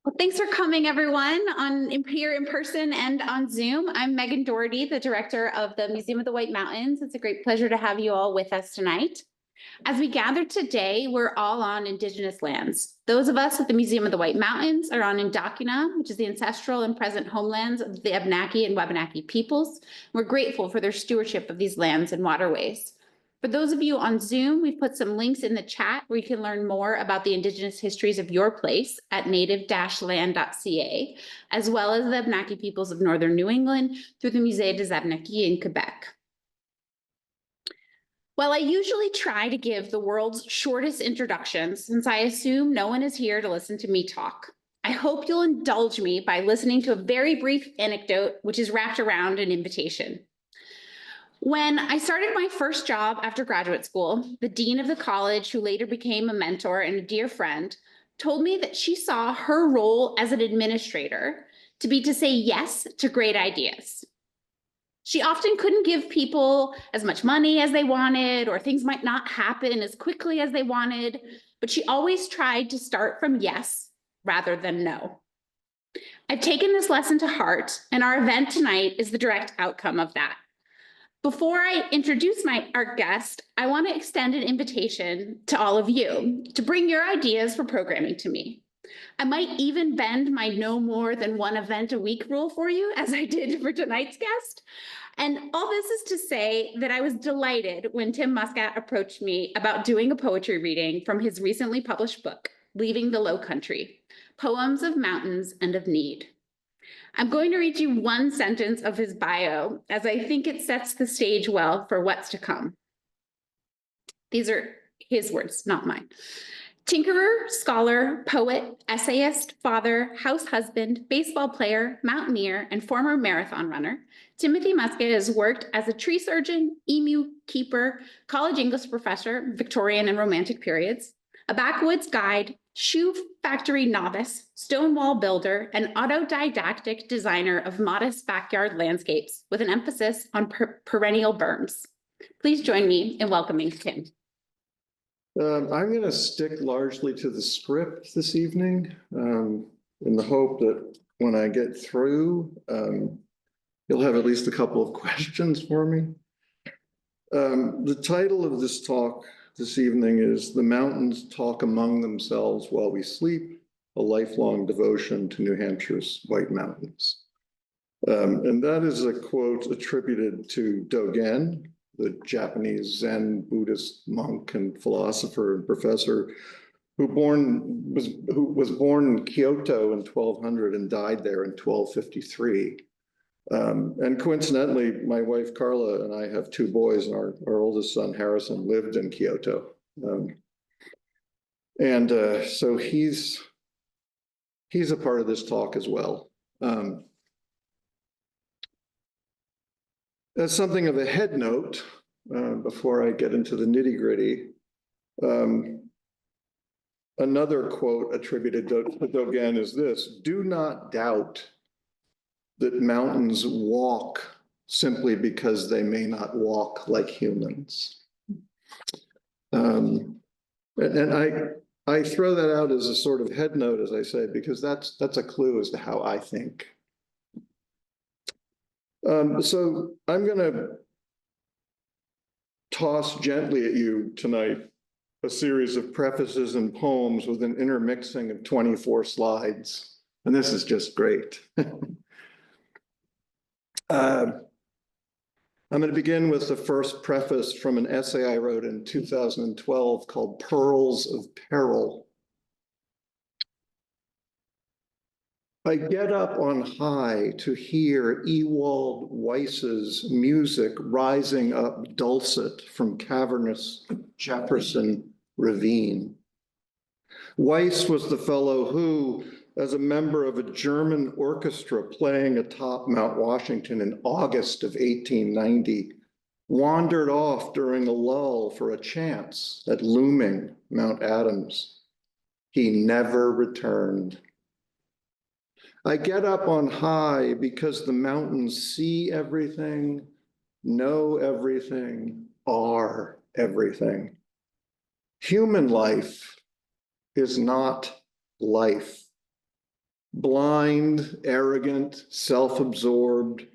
Well, thanks for coming, everyone, here in person and on Zoom. I'm Megan Doherty, the director of the Museum of the White Mountains. It's a great pleasure to have you all with us tonight. As we gather today, we're all on Indigenous lands. Those of us at the Museum of the White Mountains are on Indokina, which is the ancestral and present homelands of the Abenaki and Wabanaki peoples. We're grateful for their stewardship of these lands and waterways. For those of you on Zoom, we've put some links in the chat where you can learn more about the Indigenous histories of your place at native-land.ca, as well as the Abenaki peoples of Northern New England through the Musée des Abenaki in Quebec. While I usually try to give the world's shortest introductions, since I assume no one is here to listen to me talk, I hope you'll indulge me by listening to a very brief anecdote, which is wrapped around an invitation. When I started my first job after graduate school, the dean of the college, who later became a mentor and a dear friend, told me that she saw her role as an administrator to be to say yes to great ideas. She often couldn't give people as much money as they wanted, or things might not happen as quickly as they wanted, but she always tried to start from yes rather than no. I've taken this lesson to heart, and our event tonight is the direct outcome of that. Before I introduce our guest, I want to extend an invitation to all of you to bring your ideas for programming to me. I might even bend my no more than one event a week rule for you, as I did for tonight's guest. And all this is to say that I was delighted when Tim Muskat approached me about doing a poetry reading from his recently published book, Leaving the Low Country, Poems of Mountains and of Need. I'm going to read you one sentence of his bio, as I think it sets the stage well for what's to come. These are his words, not mine. Tinkerer, scholar, poet, essayist, father, house husband, baseball player, mountaineer, and former marathon runner, Timothy Muskat has worked as a tree surgeon, emu keeper, college English professor, Victorian and Romantic periods, a backwoods guide, shoe factory novice, stonewall builder, and autodidactic designer of modest backyard landscapes with an emphasis on perennial berms. Please join me in welcoming Tim. I'm going to stick largely to the script this evening in the hope that when I get through, you'll have at least a couple of questions for me. The title of this talk this evening is The Mountains Talk Among Themselves While We Sleep, a lifelong devotion to New Hampshire's White Mountains. And that is a quote attributed to Dogen, the Japanese Zen Buddhist monk and philosopher and professor who was born in Kyoto in 1200 and died there in 1253. And coincidentally, my wife Carla and I have two boys, and our oldest son Harrison lived in Kyoto. So he's a part of this talk as well. As something of a head note, before I get into the nitty-gritty, another quote attributed to Dogen is this: "Do not doubt that mountains walk simply because they may not walk like humans." And I throw that out as a sort of head note, as I say, because that's a clue as to how I think. So I'm going to toss gently at you tonight a series of prefaces and poems with an intermixing of 24 slides. And this is just great. I'm going to begin with the first preface from an essay I wrote in 2012 called Pearls of Peril. I get up on high to hear Ewald Weiss's music rising up dulcet from cavernous Jefferson Ravine. Weiss was the fellow who, as a member of a German orchestra playing atop Mount Washington in August of 1890, wandered off during a lull for a chance at looming Mount Adams. He never returned. I get up on high because the mountains see everything, know everything, are everything. Human life is not life. blind, arrogant, self-absorbed,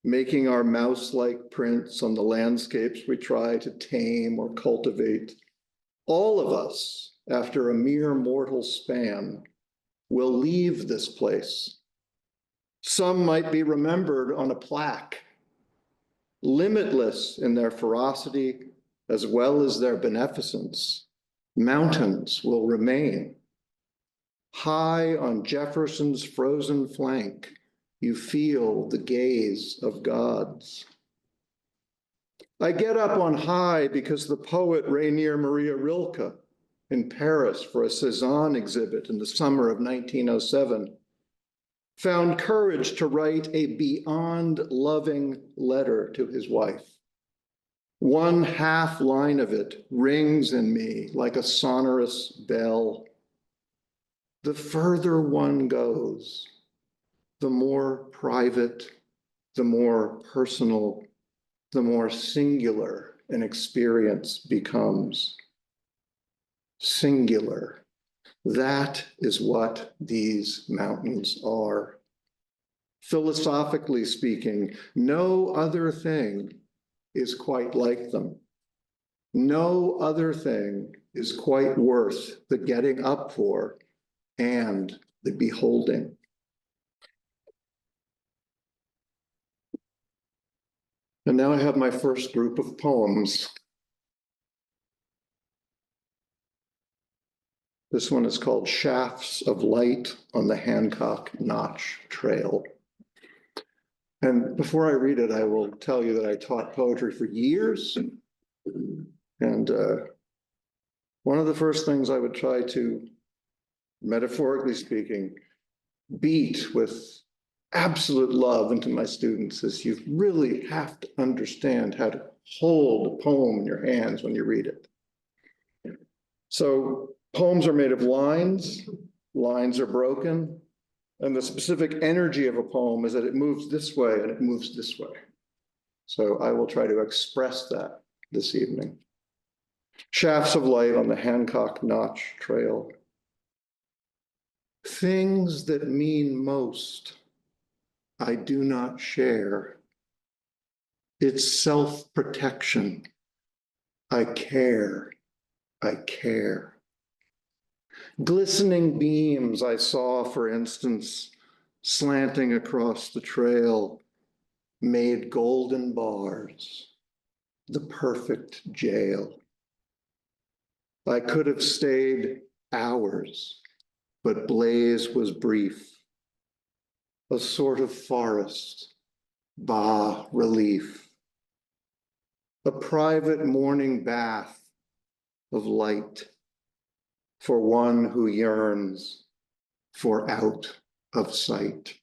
making our mouse-like prints on the landscapes we try to tame or cultivate. All of us, after a mere mortal span, will leave this place. Some might be remembered on a plaque, limitless in their ferocity as well as their beneficence. Mountains will remain. High on Jefferson's frozen flank, you feel the gaze of gods. I get up on high because the poet Rainier Maria Rilke in Paris for a Cézanne exhibit in the summer of 1907 found courage to write a beyond loving letter to his wife. One half line of it rings in me like a sonorous bell. The further one goes, the more private, the more personal, the more singular an experience becomes. Singular. That is what these mountains are. Philosophically speaking, no other thing is quite like them. No other thing is quite worth the getting up for and the beholding. And now I have my first group of poems. This one is called Shafts of Light on the Hancock Notch Trail. And before I read it, I will tell you that I taught poetry for years. And one of the first things I would try to, metaphorically speaking, beat with absolute love into my students is you really have to understand how to hold a poem in your hands when you read it. So poems are made of lines, lines are broken, and the specific energy of a poem is that it moves this way and it moves this way. So I will try to express that this evening. Shafts of Light on the Hancock Notch Trail. Things that mean most, I do not share. It's self-protection. I care. I care. Glistening beams I saw, for instance, slanting across the trail, made golden bars, the perfect jail. I could have stayed hours, but Blaze was brief. A sort of forest, bas relief. A private morning bath of light for one who yearns for out of sight.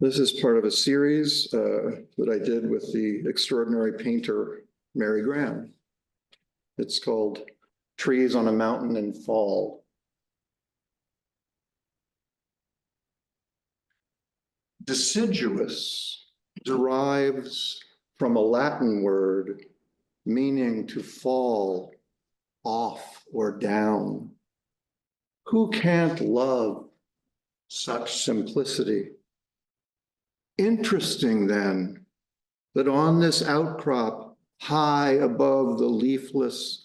This is part of a series that I did with the extraordinary painter Mary Graham. It's called Trees on a Mountain in Fall. Deciduous derives from a Latin word meaning to fall off or down. Who can't love such simplicity? Interesting then that on this outcrop high above the leafless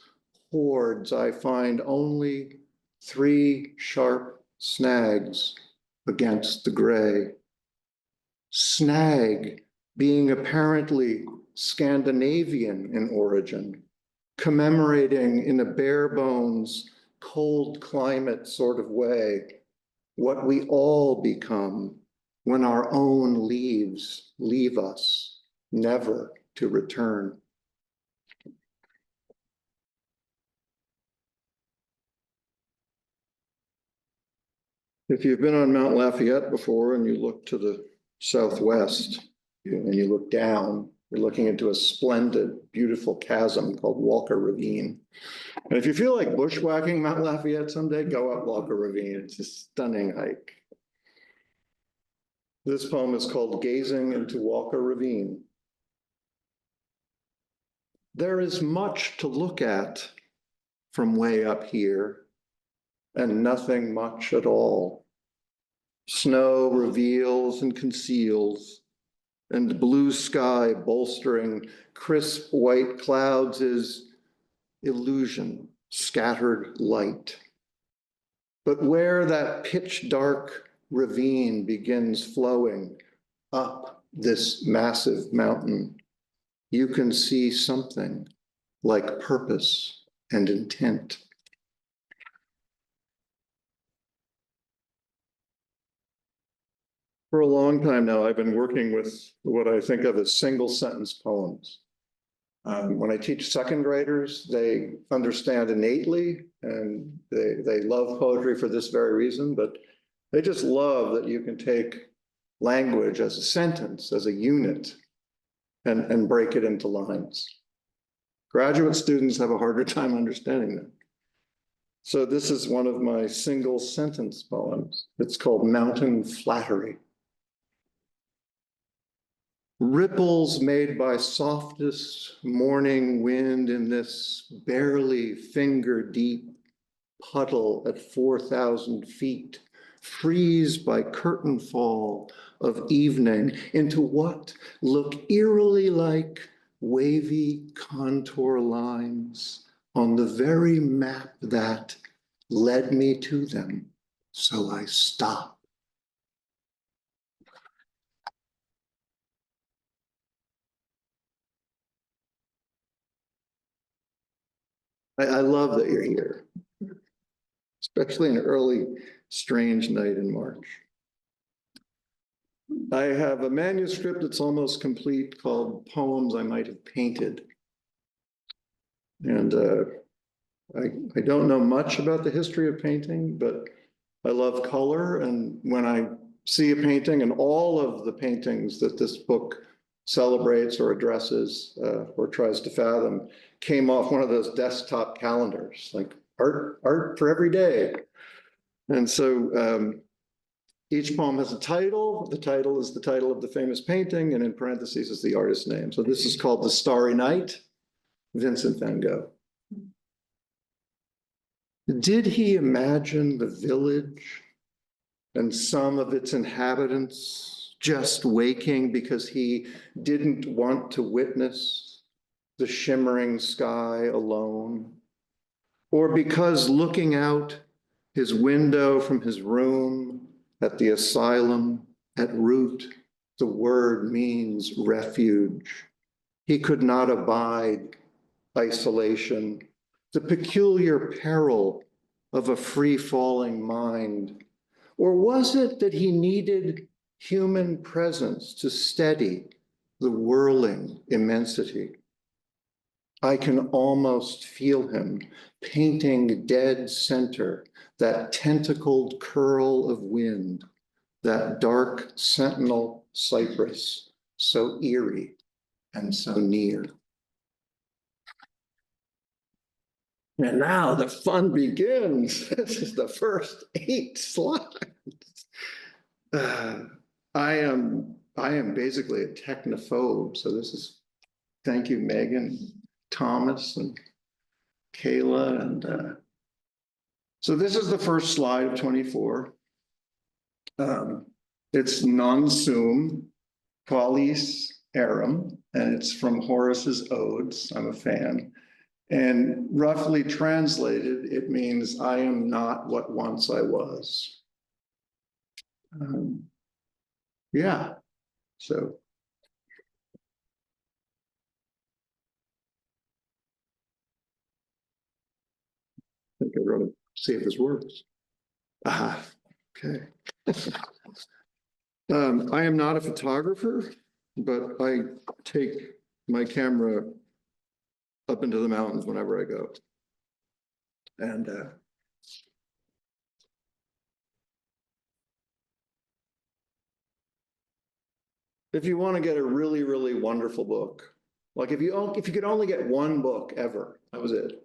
hordes, I find only 3 sharp snags against the gray. Snag being apparently Scandinavian in origin, commemorating in a bare bones, cold climate sort of way, what we all become when our own leaves leave us, never to return. If you've been on Mount Lafayette before and you look to the southwest and you look down, you're looking into a splendid, beautiful chasm called Walker Ravine. And if you feel like bushwhacking Mount Lafayette someday, go up Walker Ravine. It's a stunning hike. This poem is called Gazing into Walker Ravine. There is much to look at from way up here, and nothing much at all. Snow reveals and conceals, and blue sky bolstering crisp white clouds is illusion, scattered light. But where that pitch dark ravine begins flowing up this massive mountain, you can see something like purpose and intent. For a long time now, I've been working with what I think of as single sentence poems. When I teach second graders, they understand innately and they love poetry for this very reason, but they just love that you can take language as a sentence, as a unit, and break it into lines. Graduate students have a harder time understanding that. So this is one of my single sentence poems. It's called Mountain Flattery. Ripples made by softest morning wind in this barely finger deep puddle at 4,000 feet, freeze by curtain fall of evening into what look eerily like wavy contour lines on the very map that led me to them. So I stopped. I love that you're here, especially an early, strange night in March. I have a manuscript that's almost complete called Poems I Might Have Painted. And I don't know much about the history of painting, but I love color. And when I see a painting, and all of the paintings that this book celebrates or addresses or tries to fathom came off one of those desktop calendars, like art for every day. And so each poem has a title. The title is the title of the famous painting, and in parentheses is the artist's name. So this is called The Starry Night, Vincent van Gogh. Did he imagine the village and some of its inhabitants just waking because he didn't want to witness the shimmering sky alone? Or because looking out his window from his room at the asylum, at root, the word means refuge. He could not abide isolation, the peculiar peril of a free-falling mind. Or was it that he needed human presence to steady the whirling immensity? I can almost feel him painting dead center, that tentacled curl of wind, that dark sentinel cypress, so eerie and so near. And now the fun begins. This is the first 8 slides. I am basically a technophobe, so this is, thank you, Megan, Thomas, and Kayla, and so this is the first slide of 24. It's non sum, qualis eram, and it's from Horace's Odes. I'm a fan. And roughly translated, it means I am not what once I was. Yeah, so. I think I wrote it, see if this works. Okay. I am not a photographer, but I take my camera up into the mountains whenever I go. And if you want to get a really, really wonderful book, like if you could only get one book ever, that was it.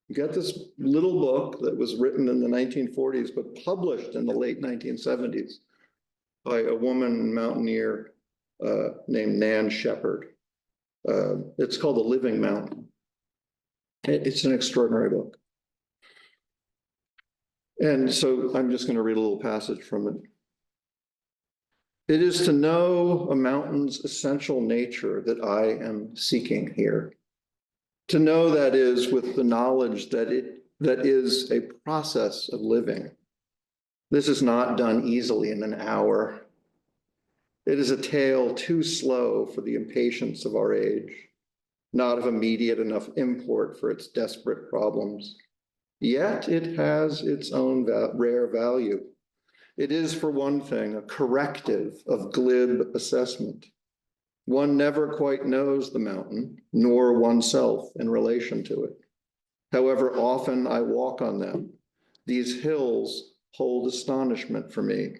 You get this little book that was written in the 1940s, but published in the late 1970s by a woman mountaineer named Nan Shepherd. It's called The Living Mountain. It's an extraordinary book. And so I'm just going to read a little passage from it. It is to know a mountain's essential nature that I am seeking here. To know that is with the knowledge that that is a process of living. This is not done easily in an hour. It is a tale too slow for the impatience of our age, not of immediate enough import for its desperate problems. Yet it has its own rare value. It is, for one thing, a corrective of glib assessment. One never quite knows the mountain, nor oneself in relation to it. However often I walk on them, these hills hold astonishment for me.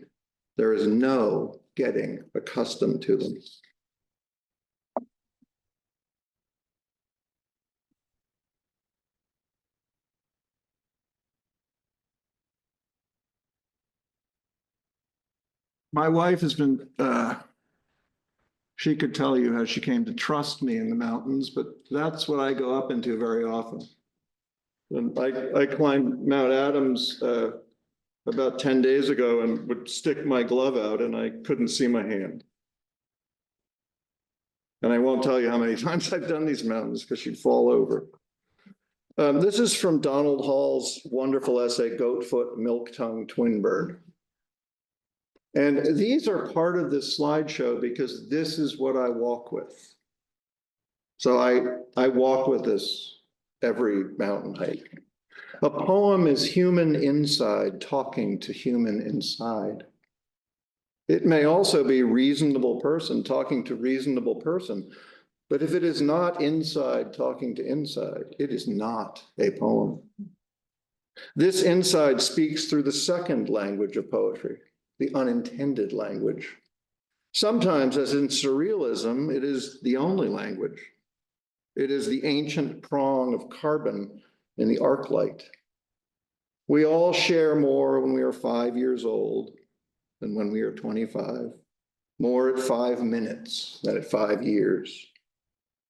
There is no getting accustomed to them. My wife has been, she could tell you how she came to trust me in the mountains, but that's what I go up into very often. And I climbed Mount Adams about 10 days ago and would stick my glove out and I couldn't see my hand. And I won't tell you how many times I've done these mountains because you'd fall over. This is from Donald Hall's wonderful essay, Goatfoot, Milk-Tongue, Twinbird. And these are part of this slideshow because this is what I walk with. So I walk with this every mountain hike. A poem is human inside talking to human inside. It may also be reasonable person talking to reasonable person, but if it is not inside talking to inside, it is not a poem. This inside speaks through the second language of poetry, the unintended language. Sometimes, as in surrealism, it is the only language. It is the ancient prong of carbon in the arc light. We all share more when we are 5 years old than when we are 25, more at 5 minutes than at 5 years.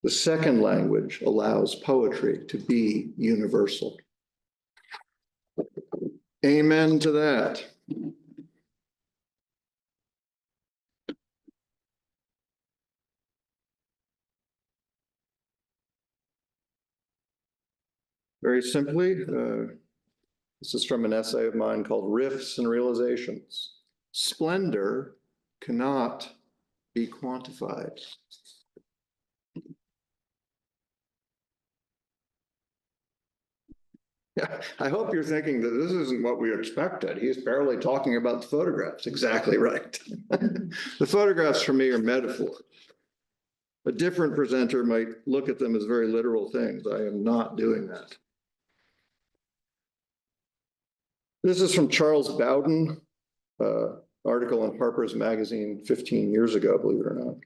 The second language allows poetry to be universal. Amen to that. Very simply, this is from an essay of mine called Riffs and Realizations. Splendor cannot be quantified. Yeah, I hope you're thinking that this isn't what we expected. He's barely talking about the photographs. Exactly right. The photographs for me are metaphors. A different presenter might look at them as very literal things. I am not doing that. This is from Charles Bowden, article in Harper's Magazine 15 years ago, believe it or not.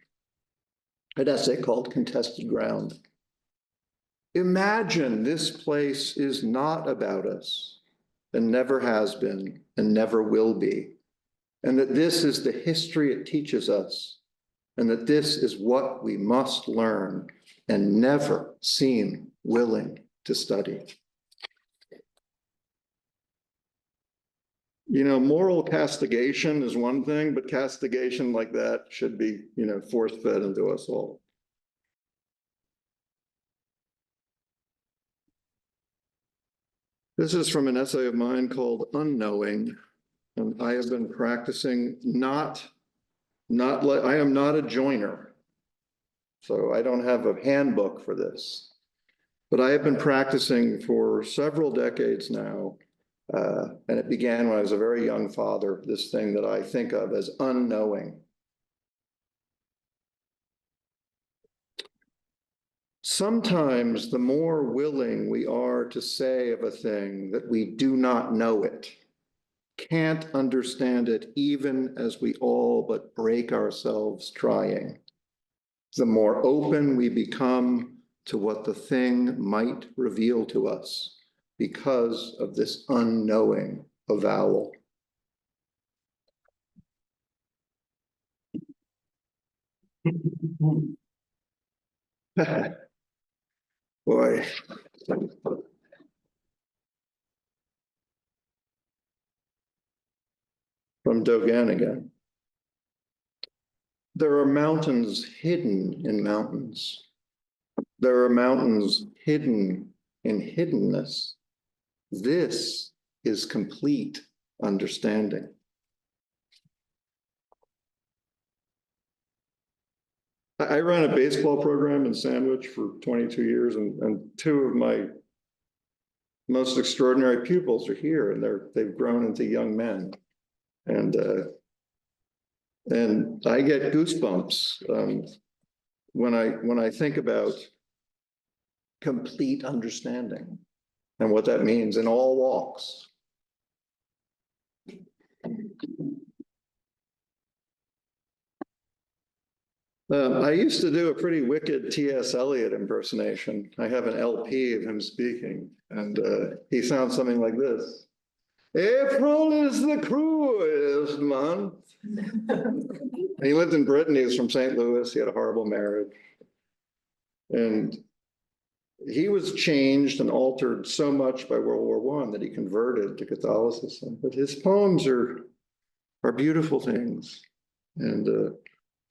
An essay called Contested Ground. Imagine this place is not about us and never has been and never will be, and that this is the history it teaches us, and that this is what we must learn and never seem willing to study. You know, moral castigation is one thing, but castigation like that should be, force-fed into us all. This is from an essay of mine called Unknowing, and I have been practicing I am not a joiner, so I don't have a handbook for this, but I have been practicing for several decades now, and it began when I was a very young father, this thing that I think of as unknowing. Sometimes the more willing we are to say of a thing that we do not know it, can't understand it even as we all but break ourselves trying, the more open we become to what the thing might reveal to us because of this unknowing avowal. Boy. From Dogen again. There are mountains hidden in mountains. There are mountains hidden in hiddenness. This is complete understanding. I ran a baseball program in Sandwich for 22 years, and two of my most extraordinary pupils are here, and they've grown into young men. And I get goosebumps when I think about complete understanding and what that means in all walks. I used to do a pretty wicked T.S. Eliot impersonation. I have an LP of him speaking, and he sounds something like this. April is the cruelest month. He lived in Britain. He was from St. Louis. He had a horrible marriage. And he was changed and altered so much by World War I that he converted to Catholicism. But his poems are beautiful things. And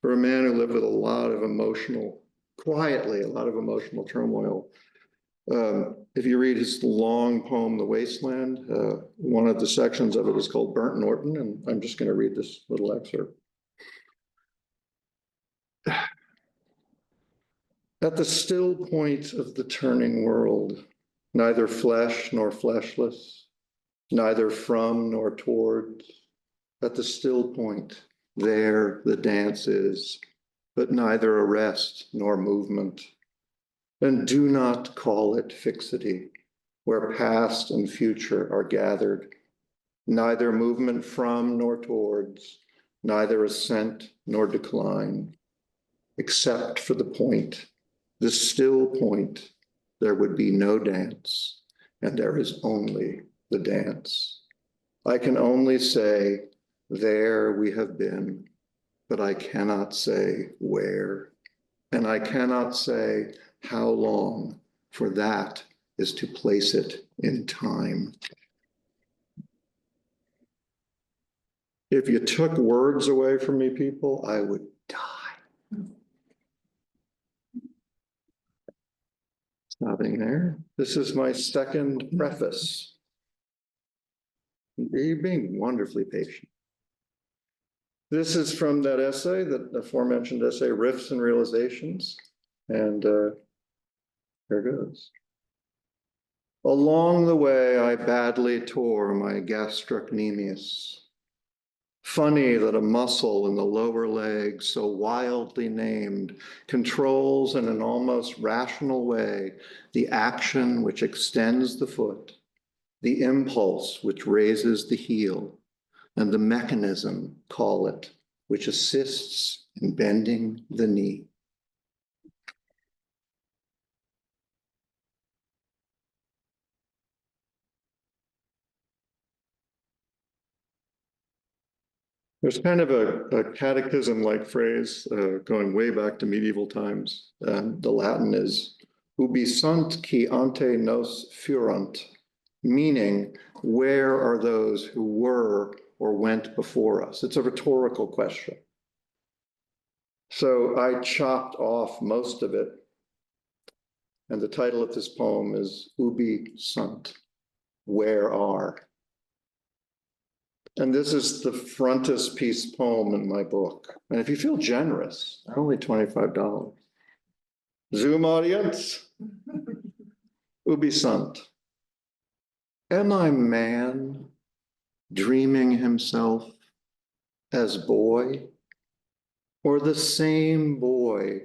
for a man who lived with a lot of emotional, quietly, a lot of emotional turmoil. If you read his long poem, The Wasteland, one of the sections of it is called Burnt Norton, and I'm just going to read this little excerpt. At the still point of the turning world, neither flesh nor fleshless, neither from nor towards, at the still point, there the dance is, but neither arrest nor movement. And do not call it fixity, where past and future are gathered, neither movement from nor towards, neither ascent nor decline, except for the point, the still point, there would be no dance, and there is only the dance. I can only say, there we have been, but I cannot say where, and I cannot say how long, for that is to place it in time. If you took words away from me, people, I would die. Stopping there. This is my second preface. You're being wonderfully patient. This is from that essay, that aforementioned essay, Riffs and Realizations. And there goes. Along the way, I badly tore my gastrocnemius. Funny that a muscle in the lower leg, so wildly named, controls in an almost rational way the action which extends the foot, the impulse which raises the heel, and the mechanism, call it, which assists in bending the knee. There's kind of a catechism-like phrase going way back to medieval times. The Latin is ubi sunt qui ante nos fuerunt, meaning where are those who were or went before us? It's a rhetorical question. So I chopped off most of it. And the title of this poem is Ubi sunt, where are? And this is the frontispiece poem in my book. And if you feel generous, only $25. Zoom audience, ubi sunt. Am I man dreaming himself as boy, or the same boy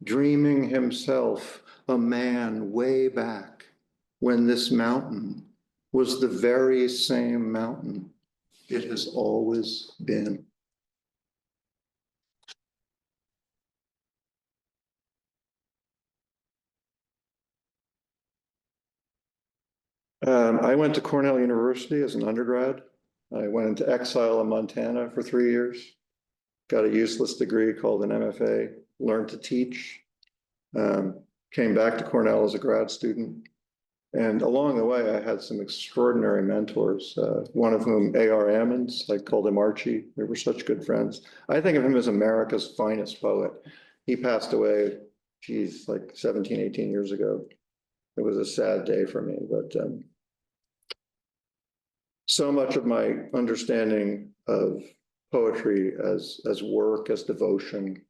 dreaming himself a man way back when this mountain was the very same mountain it has always been? I went to Cornell University as an undergrad. I went into exile in Montana for 3 years, got a useless degree called an MFA, learned to teach. Came back to Cornell as a grad student. And along the way, I had some extraordinary mentors, one of whom A.R. Ammons, I called him Archie. They were such good friends. I think of him as America's finest poet. He passed away, geez, like 17, 18 years ago. It was a sad day for me, but so much of my understanding of poetry as work, as devotion,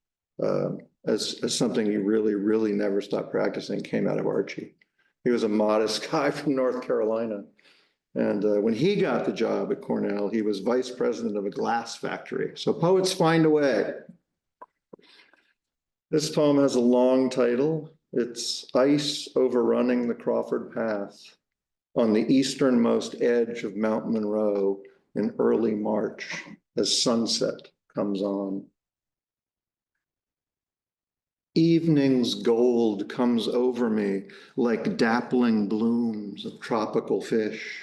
as something you really, really never stop practicing came out of Archie. He was a modest guy from North Carolina. And when he got the job at Cornell, he was vice president of a glass factory. So poets find a way. This poem has a long title. It's Ice Overrunning the Crawford Path on the easternmost edge of Mount Monroe in early March as sunset comes on. Evening's gold comes over me like dappling blooms of tropical fish.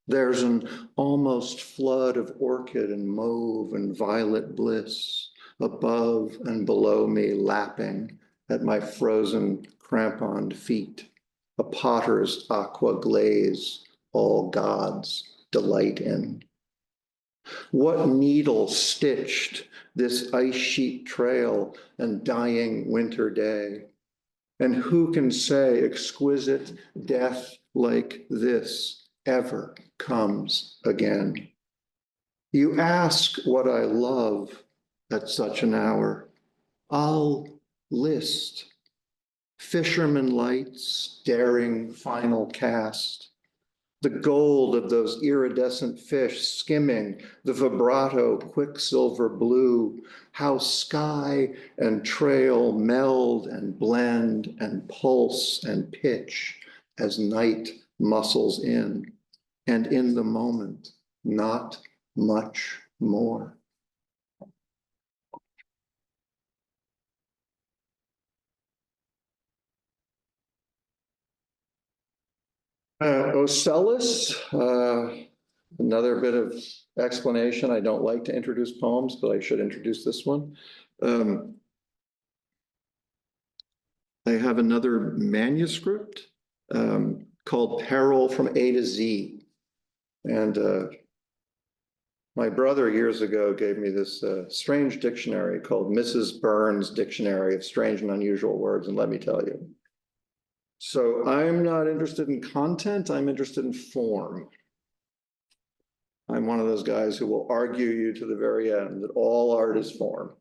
There's an almost flood of orchid and mauve and violet bliss above and below me, lapping at my frozen cramponed feet. A potter's aqua glaze all gods delight in. What needle stitched this ice sheet trail and dying winter day? And who can say exquisite death like this ever comes again? You ask what I love at such an hour. I'll list. Fisherman lights, daring final cast. The gold of those iridescent fish skimming the vibrato quicksilver blue, how sky and trail meld and blend and pulse and pitch as night muscles in, and in the moment, not much more. Ocellus, another bit of explanation. I don't like to introduce poems, but I should introduce this one. I have another manuscript called Peril from A to Z. And my brother years ago gave me this strange dictionary called Mrs. Burns' Dictionary of Strange and Unusual Words. And let me tell you, so I'm not interested in content, I'm interested in form. I'm one of those guys who will argue you to the very end that all art is form.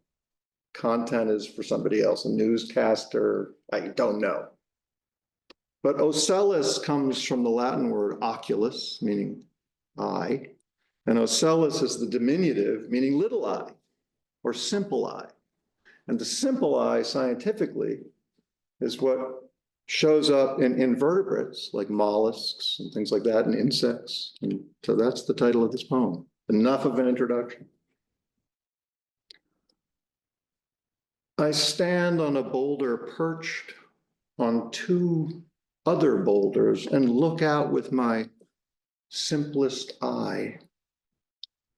Content is for somebody else, a newscaster, I don't know. But ocellus comes from the Latin word oculus, meaning eye, and ocellus is the diminutive, meaning little eye, or simple eye. And the simple eye, scientifically, is what shows up in invertebrates like mollusks and things like that, and insects. And so that's the title of this poem. Enough of an introduction. I stand on a boulder perched on two other boulders and look out with my simplest eye.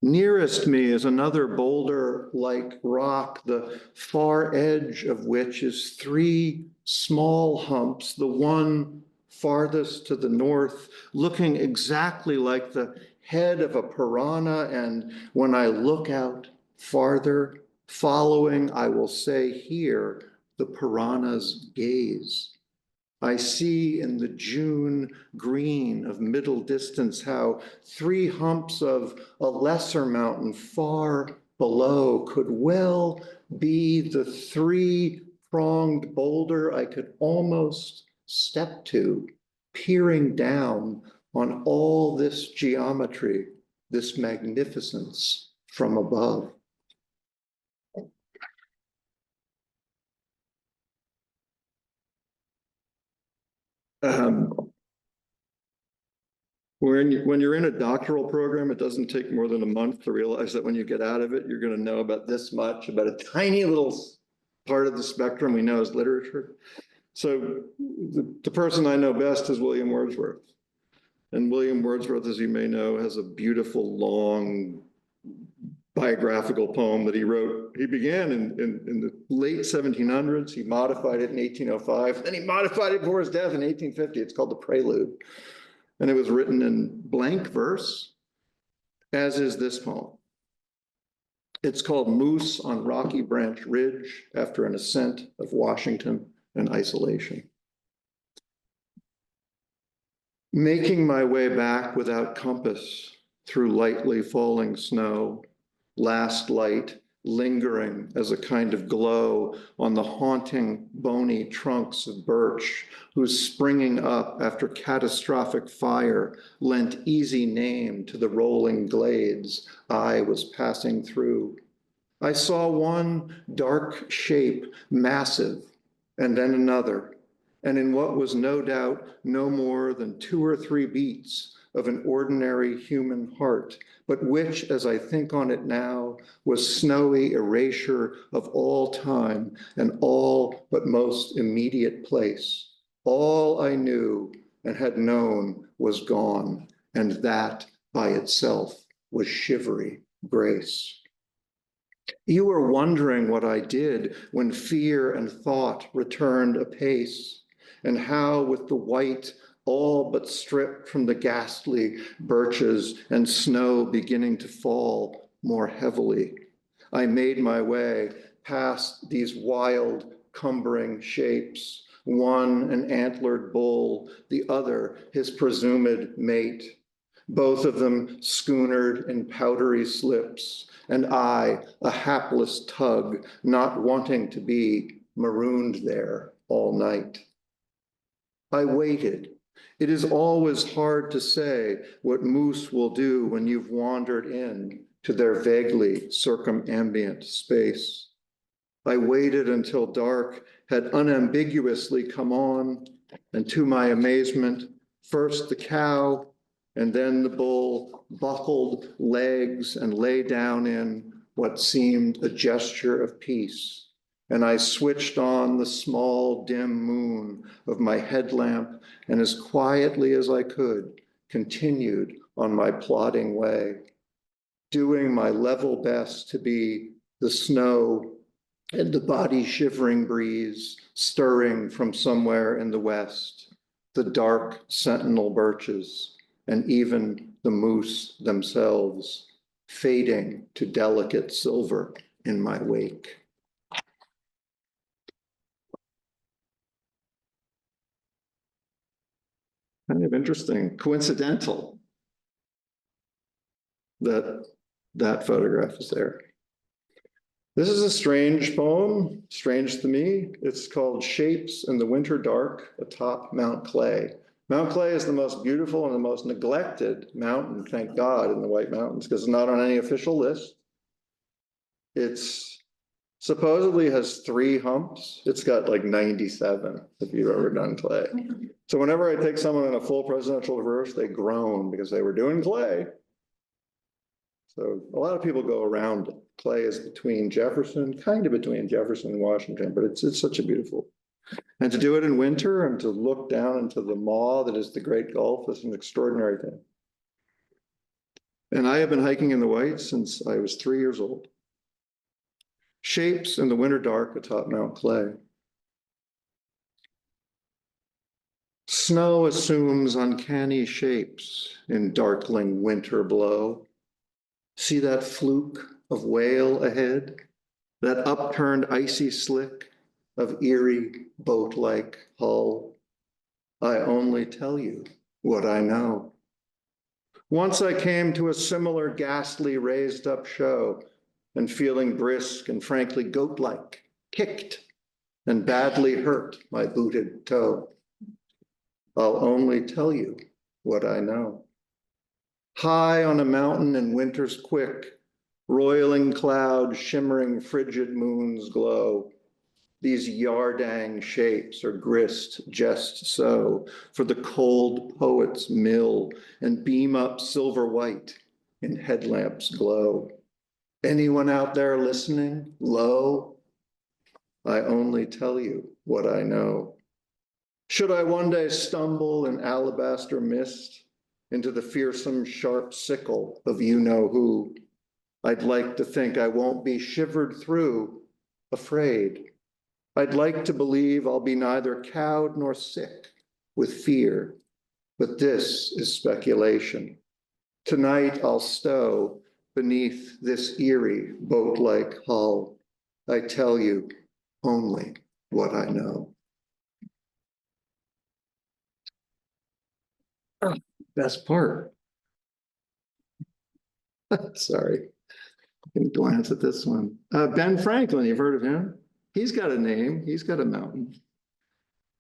Nearest me is another boulder-like rock, the far edge of which is three small humps, the one farthest to the north, looking exactly like the head of a piranha. And when I look out farther, following, I will say here, the piranha's gaze. I see in the June green of middle distance how three humps of a lesser mountain far below could well be the three-pronged boulder I could almost step to, peering down on all this geometry, this magnificence from above. When you're in a doctoral program, it doesn't take more than a month to realize that when you get out of it, you're going to know about this much, about a tiny little part of the spectrum we know as literature. So the person I know best is William Wordsworth. And William Wordsworth, as you may know, has a beautiful, long, biographical poem that he wrote. He began in the late 1700s. He modified it in 1805. Then he modified it before his death in 1850. It's called the Prelude. And it was written in blank verse, as is this poem. It's called Moose on Rocky Branch Ridge after an ascent of Washington and isolation. Making my way back without compass through lightly falling snow, last light lingering as a kind of glow on the haunting bony trunks of birch, whose springing up after catastrophic fire lent easy name to the rolling glades I was passing through. I saw one dark shape, massive, and then another, and in what was no doubt no more than 2 or 3 beats of an ordinary human heart, but which, as I think on it now, was snowy erasure of all time and all but most immediate place. All I knew and had known was gone, and that by itself was shivery grace. You were wondering what I did when fear and thought returned apace, and how with the white all but stripped from the ghastly birches and snow beginning to fall more heavily, I made my way past these wild, cumbering shapes, one an antlered bull, the other his presumed mate, both of them schoonered in powdery slips, and I, a hapless tug, not wanting to be marooned there all night. I waited. It is always hard to say what moose will do when you've wandered in to their vaguely circumambient space. I waited until dark had unambiguously come on, and to my amazement, first the cow and then the bull buckled legs and lay down in what seemed a gesture of peace. And I switched on the small, dim moon of my headlamp, and as quietly as I could, continued on my plodding way, doing my level best to be the snow and the body shivering breeze stirring from somewhere in the west, the dark sentinel birches, and even the moose themselves, fading to delicate silver in my wake. Kind of interesting, coincidental that that photograph is there. This is a strange poem, strange to me. It's called Shapes in the Winter Dark Atop Mount Clay. Mount Clay is the most beautiful and the most neglected mountain, thank God, in the White Mountains, because it's not on any official list. It's supposedly has 3 humps. It's got like 97, if you've ever done clay. So whenever I take someone in a full presidential verse, they groan because they were doing clay. So a lot of people go around it. Clay is between Jefferson, kind of between Jefferson and Washington, but it's such a beautiful. And to do it in winter and to look down into the maw that is the Great Gulf is an extraordinary thing. And I have been hiking in the Whites since I was 3 years old. Shapes in the winter dark atop Mount Clay. Snow assumes uncanny shapes in darkling winter blow. See that fluke of whale ahead? That upturned icy slick of eerie boat-like hull? I only tell you what I know. Once I came to a similar ghastly raised up show, and feeling brisk and frankly goat-like, kicked and badly hurt my booted toe. I'll only tell you what I know. High on a mountain in winter's quick, roiling clouds, shimmering frigid moons glow. These yardang shapes are grist just so for the cold poet's mill and beam up silver white in headlamps glow. Anyone out there listening? Lo, I only tell you what I know. Should I one day stumble in alabaster mist into the fearsome sharp sickle of you-know-who, I'd like to think I won't be shivered through, afraid. I'd like to believe I'll be neither cowed nor sick with fear, but this is speculation. Tonight I'll stow beneath this eerie boat-like hull. I tell you only what I know. Oh, best part. Sorry, I can glance at this one. Ben Franklin, you've heard of him? He's got a name, he's got a mountain.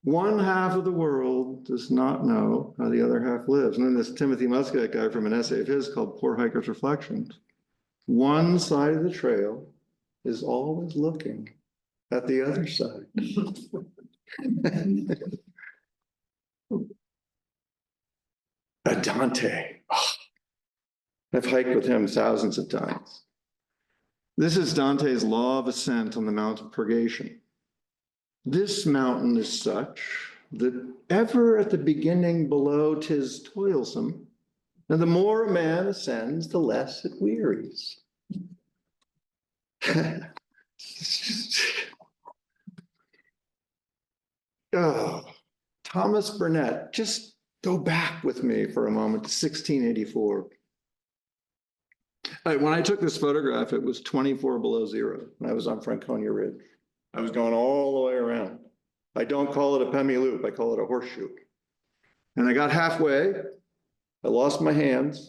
One half of the world does not know how the other half lives. And then this Timothy Muskat guy from an essay of his called Poor Hiker's Reflections. One side of the trail is always looking at the other side. Dante. Oh, I've hiked with him thousands of times. This is Dante's law of ascent on the Mount of Purgation. This mountain is such that ever at the beginning below 'tis toilsome, and the more a man ascends, the less it wearies. Oh, Thomas Burnet, just go back with me for a moment to 1684. When I took this photograph, it was 24 below zero, and I was on Franconia Ridge. I was going all the way around. I don't call it a Pemi loop, I call it a horseshoe. And I got halfway, I lost my hands,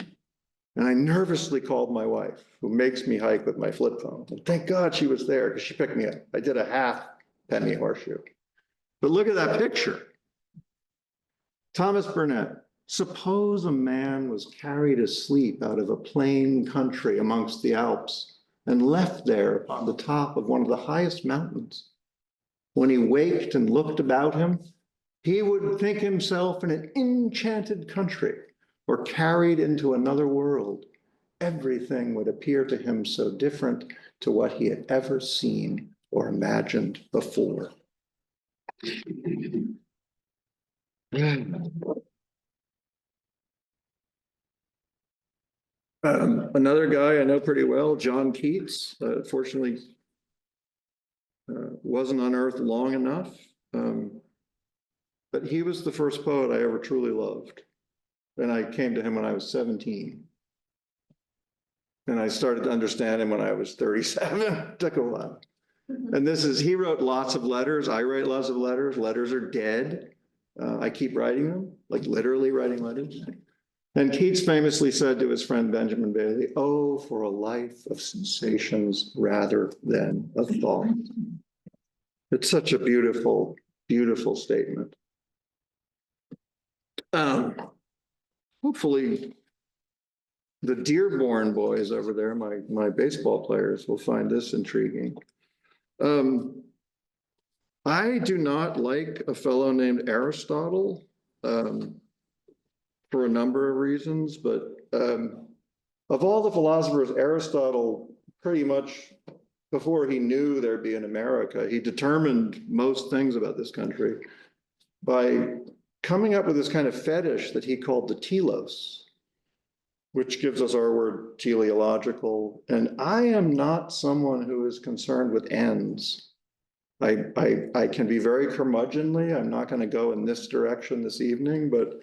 and I nervously called my wife, who makes me hike with my flip phone. And thank God she was there, because she picked me up. I did a half Pemi horseshoe. But look at that picture. Thomas Burnet, suppose a man was carried asleep out of a plain country amongst the Alps and left there on the top of one of the highest mountains. When he waked and looked about him, he would think himself in an enchanted country or carried into another world. Everything would appear to him so different to what he had ever seen or imagined before. Another guy I know pretty well, John Keats, fortunately wasn't on earth long enough, but he was the first poet I ever truly loved. And I came to him when I was 17. And I started to understand him when I was 37. It took a while. And he wrote lots of letters. I write lots of letters. Letters are dead. I keep writing them, like literally writing letters. And Keats famously said to his friend Benjamin Bailey, "Oh, for a life of sensations rather than of thought." It's such a beautiful, beautiful statement. Hopefully, the Dearborn boys over there, my baseball players, will find this intriguing. I do not like a fellow named Aristotle for a number of reasons, but of all the philosophers, Aristotle pretty much, before he knew there'd be an America, he determined most things about this country by coming up with this kind of fetish that he called the telos, which gives us our word teleological. And I am not someone who is concerned with ends. I can be very curmudgeonly. I'm not going to go in this direction this evening, but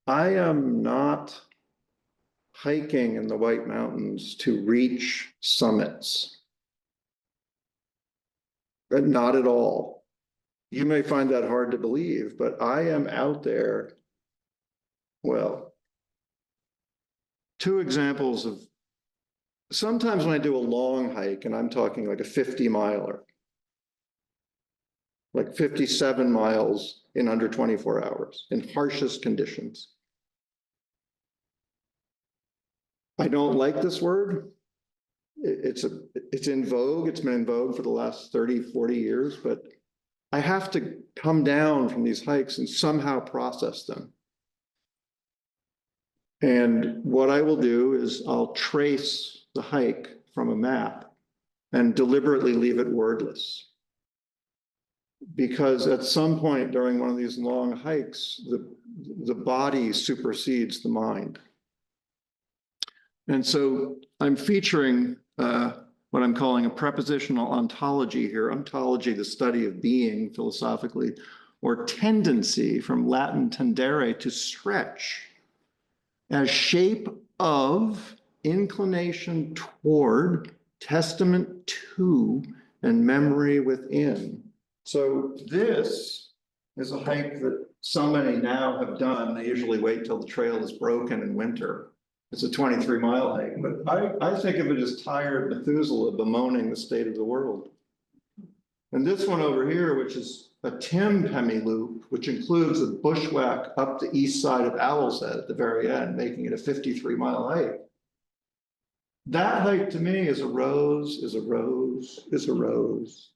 I am not hiking in the White Mountains to reach summits. Not at all. You may find that hard to believe, but I am out there. Well, two examples of, sometimes when I do a long hike, and I'm talking like a 50-miler, like 57 miles in under 24 hours in harshest conditions. I don't like this word. It's in vogue. It's been in vogue for the last 30, 40 years, but I have to come down from these hikes and somehow process them. And what I will do is I'll trace the hike from a map and deliberately leave it wordless. Because at some point during one of these long hikes, the body supersedes the mind. And so I'm featuring what I'm calling a prepositional ontology here. Ontology, the study of being philosophically, or tendency, from Latin tendere, to stretch, as shape of, inclination toward, testament to, and memory within. So this is a hike that so many now have done. They usually wait till the trail is broken in winter. It's a 23-mile hike, but I think of it as tired Methuselah bemoaning the state of the world. And this one over here, which is a Tim hemi-loop, which includes a bushwhack up the east side of Owl's Head at the very end, making it a 53-mile hike. That hike to me is a rose, is a rose, is a rose.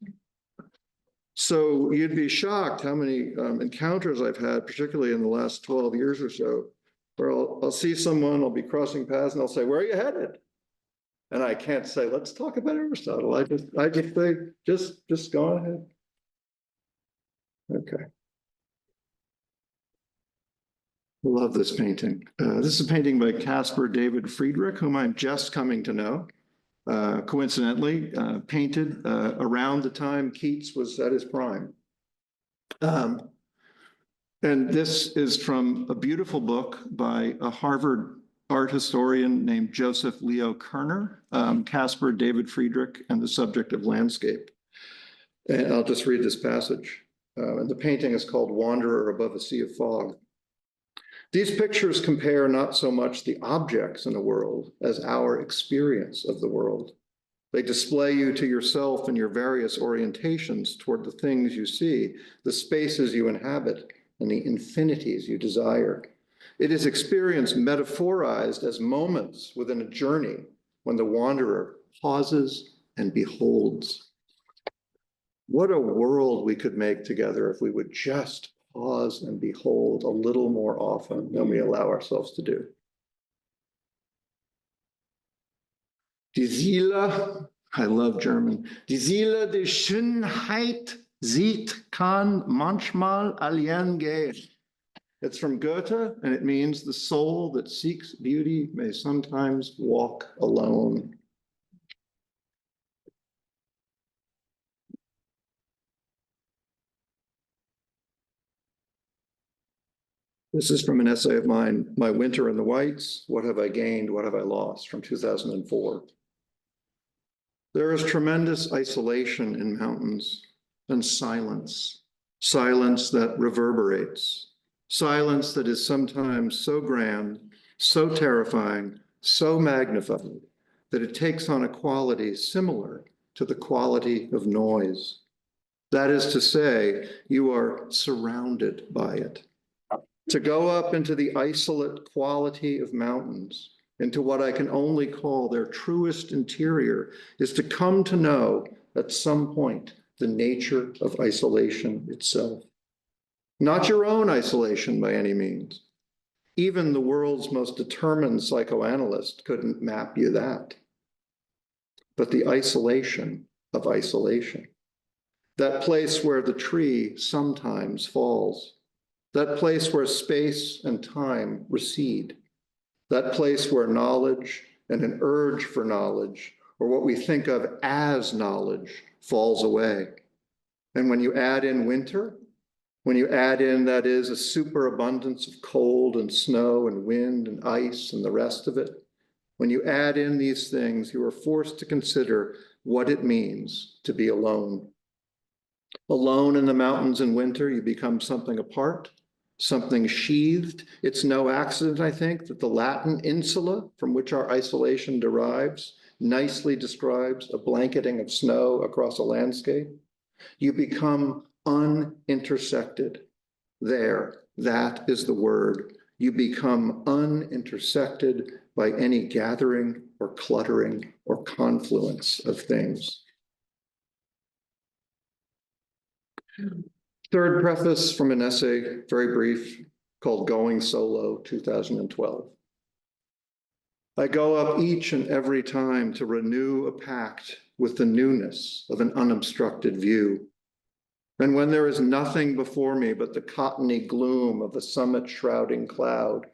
So you'd be shocked how many encounters I've had, particularly in the last 12 years or so, where I'll see someone, I'll be crossing paths, and they'll say, "Where are you headed?" And I can't say, "Let's talk about Aristotle." I just say, just go ahead. Okay. I love this painting. This is a painting by Caspar David Friedrich, whom I'm just coming to know. Coincidentally, painted around the time Keats was at his prime. And this is from a beautiful book by a Harvard art historian named Joseph Leo Kerner, Caspar David Friedrich, and the Subject of Landscape. And I'll just read this passage. And the painting is called Wanderer Above a Sea of Fog. These pictures compare not so much the objects in the world as our experience of the world. They display you to yourself and your various orientations toward the things you see, the spaces you inhabit, and the infinities you desire. It is experience metaphorized as moments within a journey when the wanderer pauses and beholds. What a world we could make together if we would just pause and behold a little more often than we allow ourselves to do. Die Seele, I love German. Die Seele die Schönheit sieht, kann manchmal allein gehen. It's from Goethe, and it means the soul that seeks beauty may sometimes walk alone. This is from an essay of mine, My Winter in the Whites, What Have I Gained, What Have I Lost, from 2004. There is tremendous isolation in mountains and silence, silence that reverberates, silence that is sometimes so grand, so terrifying, so magnified, that it takes on a quality similar to the quality of noise. That is to say, you are surrounded by it. To go up into the isolate quality of mountains, into what I can only call their truest interior, is to come to know at some point the nature of isolation itself. Not your own isolation by any means. Even the world's most determined psychoanalyst couldn't map you that. But the isolation of isolation. That place where the tree sometimes falls. That place where space and time recede. That place where knowledge and an urge for knowledge, or what we think of as knowledge, falls away. And when you add in winter, when you add in, that is, a superabundance of cold and snow and wind and ice and the rest of it, when you add in these things, you are forced to consider what it means to be alone. Alone in the mountains in winter, you become something apart, something sheathed. It's no accident, I think, that the Latin insula, from which our isolation derives, nicely describes a blanketing of snow across a landscape. You become unintersected. There, that is the word. You become unintersected by any gathering or cluttering or confluence of things. Third preface from an essay, very brief, called Going Solo, 2012. I go up each and every time to renew a pact with the newness of an unobstructed view. And when there is nothing before me but the cottony gloom of a summit shrouding cloud,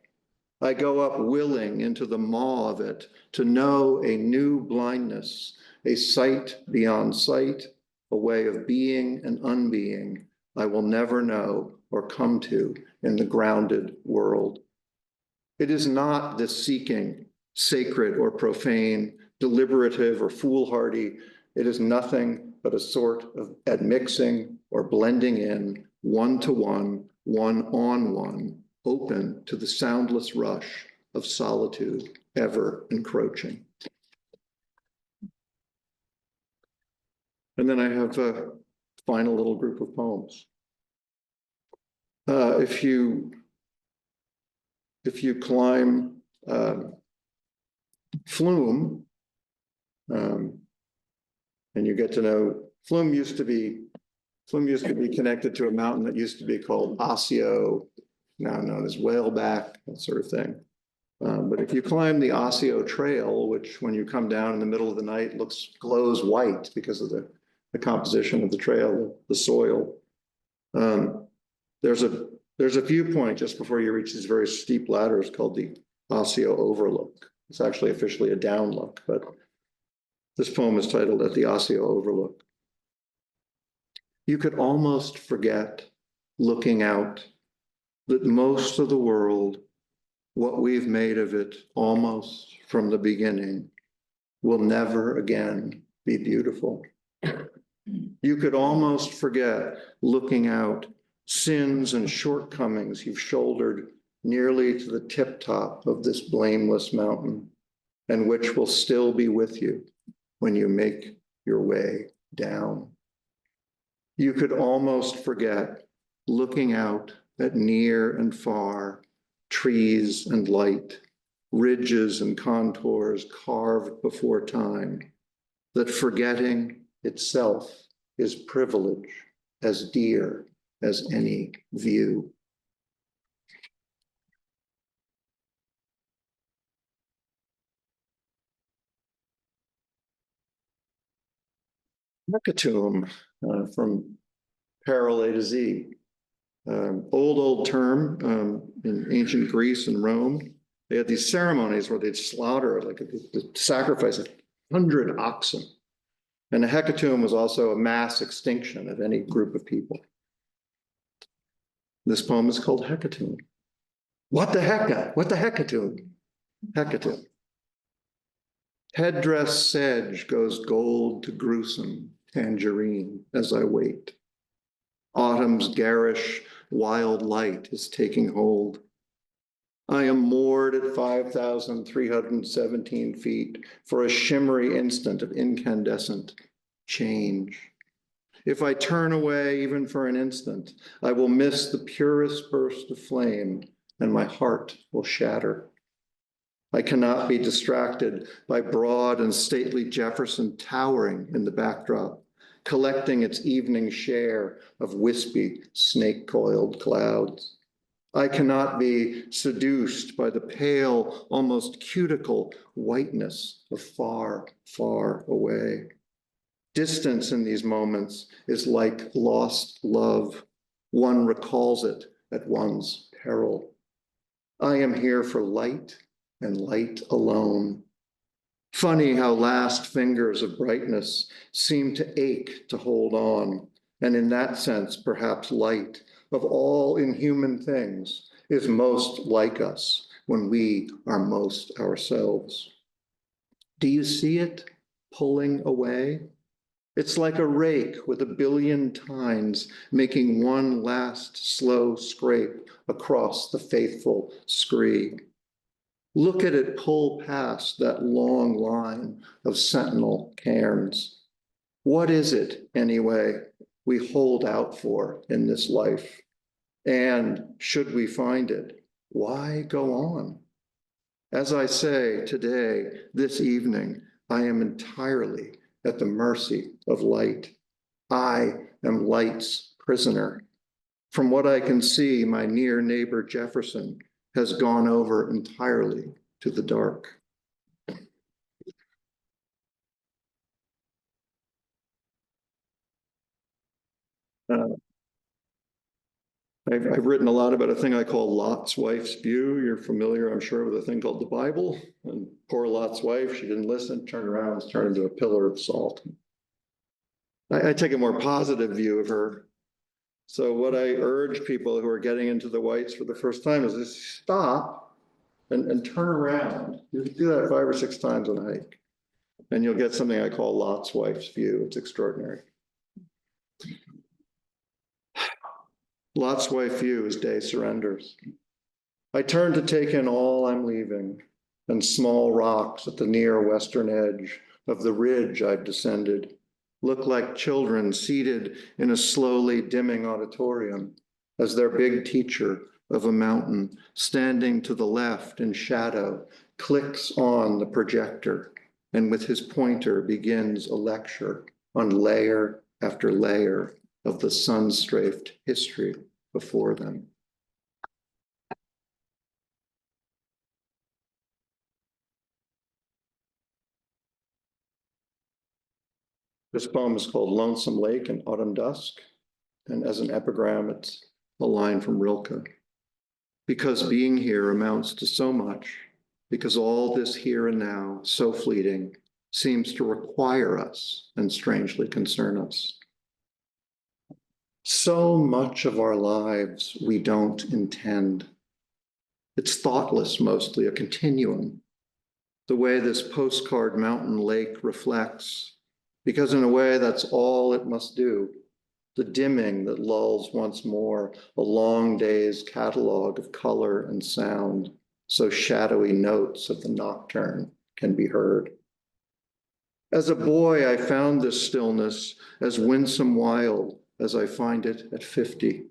I go up willing into the maw of it to know a new blindness, a sight beyond sight, a way of being and unbeing I will never know or come to in the grounded world. It is not this seeking, sacred or profane, deliberative or foolhardy. It is nothing but a sort of admixing or blending in, one-to-one, one-on-one, open to the soundless rush of solitude, ever encroaching. And then I have a final little group of poems. If you climb Flume, and you get to know, Flume used to be connected to a mountain that used to be called Osseo, now known as Whaleback, that sort of thing. But if you climb the Osseo Trail, which when you come down in the middle of the night glows white because of the composition of the trail, the soil. There's a viewpoint just before you reach these very steep ladders called the Osseo Overlook. It's actually officially a downlook, but this poem is titled At the Osseo Overlook. You could almost forget, looking out, that most of the world, what we've made of it almost from the beginning, will never again be beautiful. You could almost forget, looking out, sins and shortcomings you've shouldered nearly to the tip top of this blameless mountain, and which will still be with you when you make your way down. You could almost forget, looking out at near and far, trees and light, ridges and contours carved before time, that forgetting itself is privilege as dear as any view. Hecatomb, from Peril A to Z. Old term in ancient Greece and Rome. They had these ceremonies where they'd slaughter, like sacrifice 100 oxen. And a hecatomb was also a mass extinction of any group of people. This poem is called Hecatomb. What the hecka? What the hecatomb? Hecatomb. Headdress sedge goes gold to gruesome tangerine as I wait. Autumn's garish wild light is taking hold. I am moored at 5,317 feet for a shimmery instant of incandescent change. If I turn away even for an instant, I will miss the purest burst of flame and my heart will shatter. I cannot be distracted by broad and stately Jefferson towering in the backdrop, collecting its evening share of wispy, snake-coiled clouds. I cannot be seduced by the pale, almost cuticle whiteness of far, far away. Distance in these moments is like lost love. One recalls it at one's peril. I am here for light and light alone. Funny how last fingers of brightness seem to ache to hold on, and in that sense, perhaps light, of all inhuman things, is most like us when we are most ourselves. Do you see it pulling away? It's like a rake with a billion tines making one last slow scrape across the faithful scree. Look at it pull past that long line of sentinel cairns. What is it, anyway, we hold out for in this life? And should we find it, why go on? As I say today, this evening, I am entirely at the mercy of light. I am light's prisoner. From what I can see, my near neighbor Jefferson has gone over entirely to the dark. I've written a lot about a thing I call Lot's wife's view. You're familiar, I'm sure, with a thing called the Bible. And poor Lot's wife, she didn't listen, turned around, was turned into a pillar of salt. I take a more positive view of her. So what I urge people who are getting into the whites for the first time is just stop and turn around. You do that 5 or 6 times on a hike, and you'll get something I call Lot's wife's view. It's extraordinary. Lot's wife view as day surrenders. I turn to take in all I'm leaving, and small rocks at the near western edge of the ridge I've descended look like children seated in a slowly dimming auditorium as their big teacher of a mountain standing to the left in shadow clicks on the projector and with his pointer begins a lecture on layer after layer of the sun-strafed history before them. This poem is called Lonesome Lake in Autumn Dusk, and as an epigram, it's a line from Rilke. Because being here amounts to so much, because all this here and now, so fleeting, seems to require us and strangely concern us. So much of our lives we don't intend. It's thoughtless mostly, a continuum. The way this postcard mountain lake reflects, because in a way that's all it must do. The dimming that lulls once more a long day's catalog of color and sound, so shadowy notes of the nocturne can be heard. As a boy, I found this stillness as winsome wild as I find it at 50.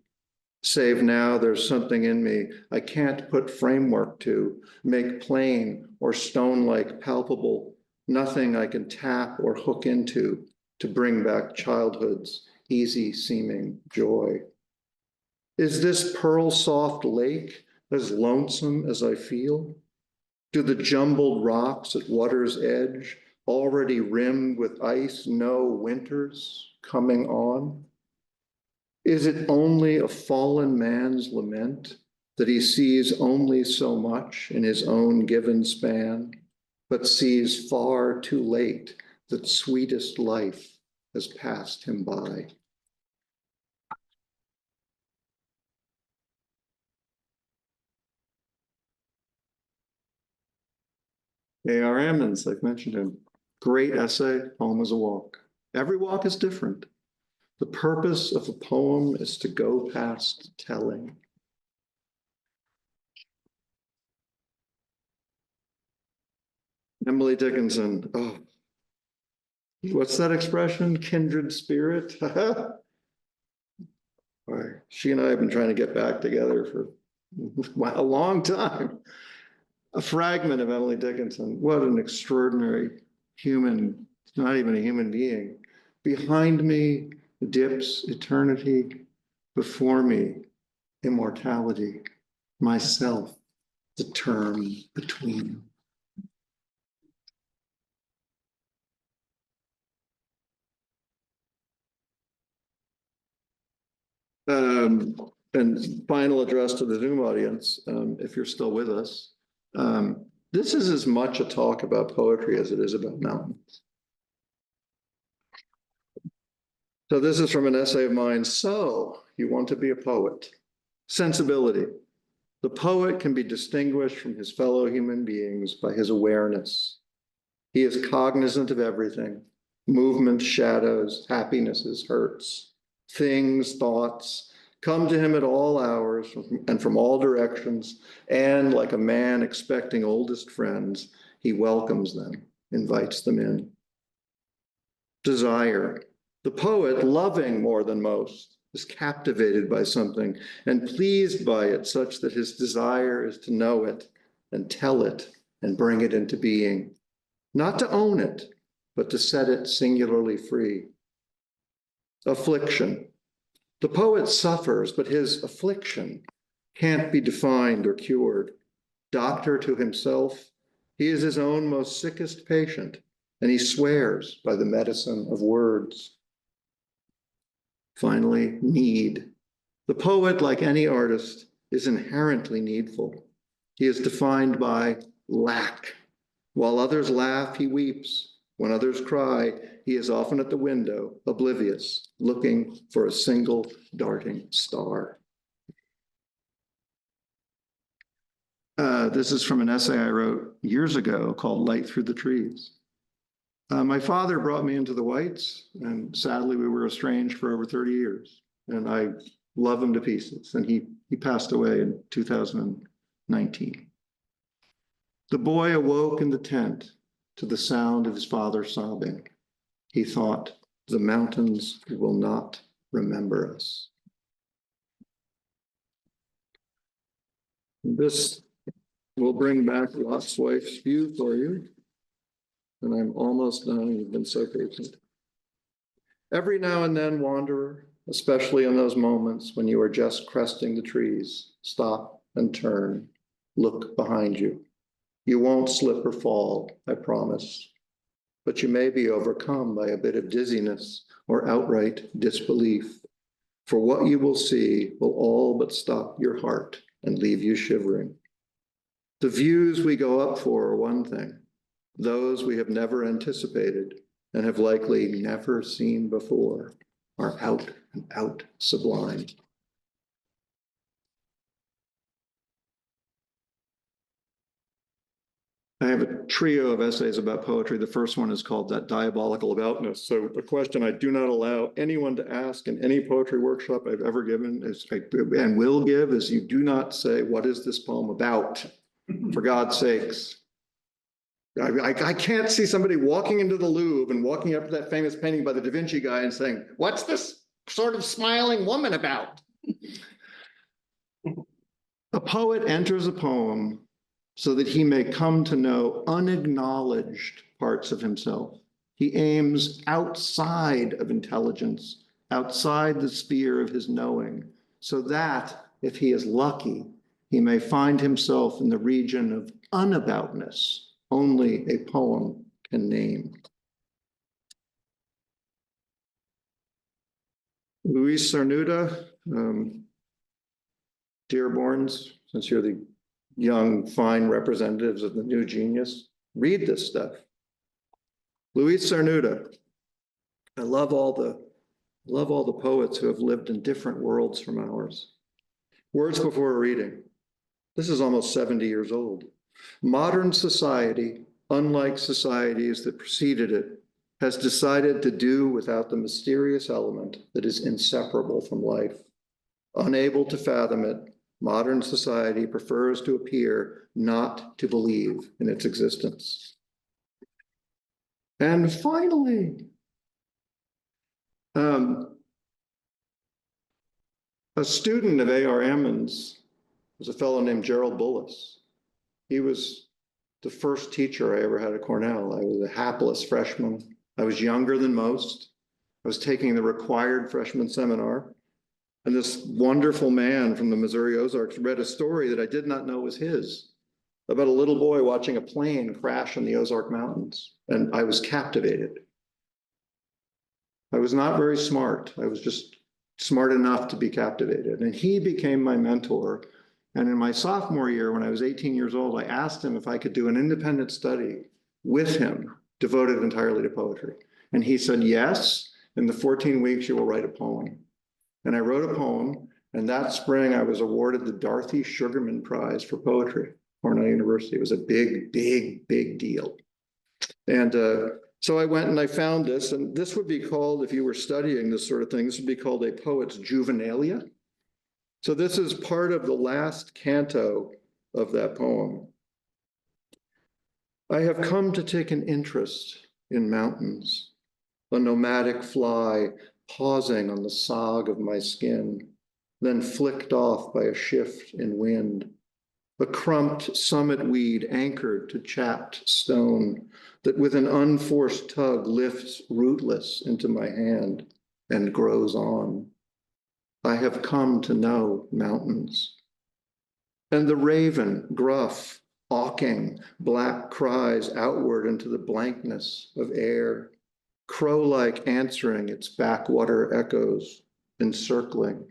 Save now there's something in me I can't put framework to, make plain or stone-like palpable, nothing I can tap or hook into to bring back childhood's easy-seeming joy. Is this pearl-soft lake as lonesome as I feel? Do the jumbled rocks at water's edge, already rimmed with ice, know winters coming on? Is it only a fallen man's lament that he sees only so much in his own given span, but sees far too late that sweetest life has passed him by? A.R. Ammons, I've mentioned him. Great essay, Poem is a Walk. Every walk is different. The purpose of a poem is to go past telling. Emily Dickinson, oh, what's that expression? Kindred spirit? She and I have been trying to get back together for a long time. A fragment of Emily Dickinson. What an extraordinary human, not even a human being. Behind me dips eternity, before me immortality, myself the term between. And final address to the Zoom audience, if you're still with us. This is as much a talk about poetry as it is about mountains. So this is from an essay of mine. So you want to be a poet. Sensibility. The poet can be distinguished from his fellow human beings by his awareness. He is cognizant of everything, movements, shadows, happinesses, hurts, things, thoughts, come to him at all hours and from all directions, and like a man expecting oldest friends, he welcomes them, invites them in. Desire. The poet, loving more than most, is captivated by something and pleased by it such that his desire is to know it and tell it and bring it into being. Not to own it, but to set it singularly free. Affliction. The poet suffers, but his affliction can't be defined or cured. Doctor to himself, he is his own most sickest patient, and he swears by the medicine of words. Finally, need. The poet, like any artist, is inherently needful. He is defined by lack. While others laugh, he weeps. When others cry, he is often at the window, oblivious, looking for a single darting star. This is from an essay I wrote years ago called Light Through the Trees. My father brought me into the whites, and sadly, we were estranged for over 30 years. And I love him to pieces. And he passed away in 2019. The boy awoke in the tent to the sound of his father sobbing. He thought, the mountains will not remember us. This will bring back Lot's wife's view for you. And I'm almost done. You've been so patient. Every now and then, wanderer, especially in those moments when you are just cresting the trees, stop and turn, look behind you. You won't slip or fall, I promise, but you may be overcome by a bit of dizziness or outright disbelief, for what you will see will all but stop your heart and leave you shivering. The views we go up for are one thing, those we have never anticipated and have likely never seen before are out and out sublime. I have a trio of essays about poetry. The first one is called That Diabolical Aboutness. So a question I do not allow anyone to ask in any poetry workshop I've ever given is, and will give, is you do not say, what is this poem about? For God's sakes. I can't see somebody walking into the Louvre and walking up to that famous painting by the Da Vinci guy and saying, what's this sort of smiling woman about? A poet enters a poem so that he may come to know unacknowledged parts of himself. He aims outside of intelligence, outside the sphere of his knowing, so that, if he is lucky, he may find himself in the region of unaboutness only a poem can name. Luis Cernuda, Dearborns, since you're the young, fine representatives of the new genius, read this stuff. Luis Cernuda, I love all the poets who have lived in different worlds from ours. Words before a reading. This is almost 70 years old. Modern society, unlike societies that preceded it, has decided to do without the mysterious element that is inseparable from life. Unable to fathom it, modern society prefers to appear not to believe in its existence. And finally, a student of A.R. Emmons was a fellow named Gerald Bullis. He was the first teacher I ever had at Cornell. I was a hapless freshman. I was younger than most. I was taking the required freshman seminar. And this wonderful man from the Missouri Ozarks read a story that I did not know was his, about a little boy watching a plane crash in the Ozark Mountains. And I was captivated. I was not very smart. I was just smart enough to be captivated. And he became my mentor. And in my sophomore year, when I was 18 years old, I asked him if I could do an independent study with him, devoted entirely to poetry. And he said, yes, in the 14 weeks, you will write a poem. And I wrote a poem, and that spring I was awarded the Dorothy Sugarman Prize for Poetry, Cornell University. It was a big, big, big deal. And so I went and I found this, and this would be called, if you were studying this sort of thing, this would be called a poet's juvenilia. So this is part of the last canto of that poem. I have come to take an interest in mountains, a nomadic fly pausing on the sog of my skin, then flicked off by a shift in wind, a crumped summit weed anchored to chapped stone that with an unforced tug lifts rootless into my hand and grows on. I have come to know mountains. And the raven, gruff, awking, black cries outward into the blankness of air, crow-like answering its backwater echoes, encircling.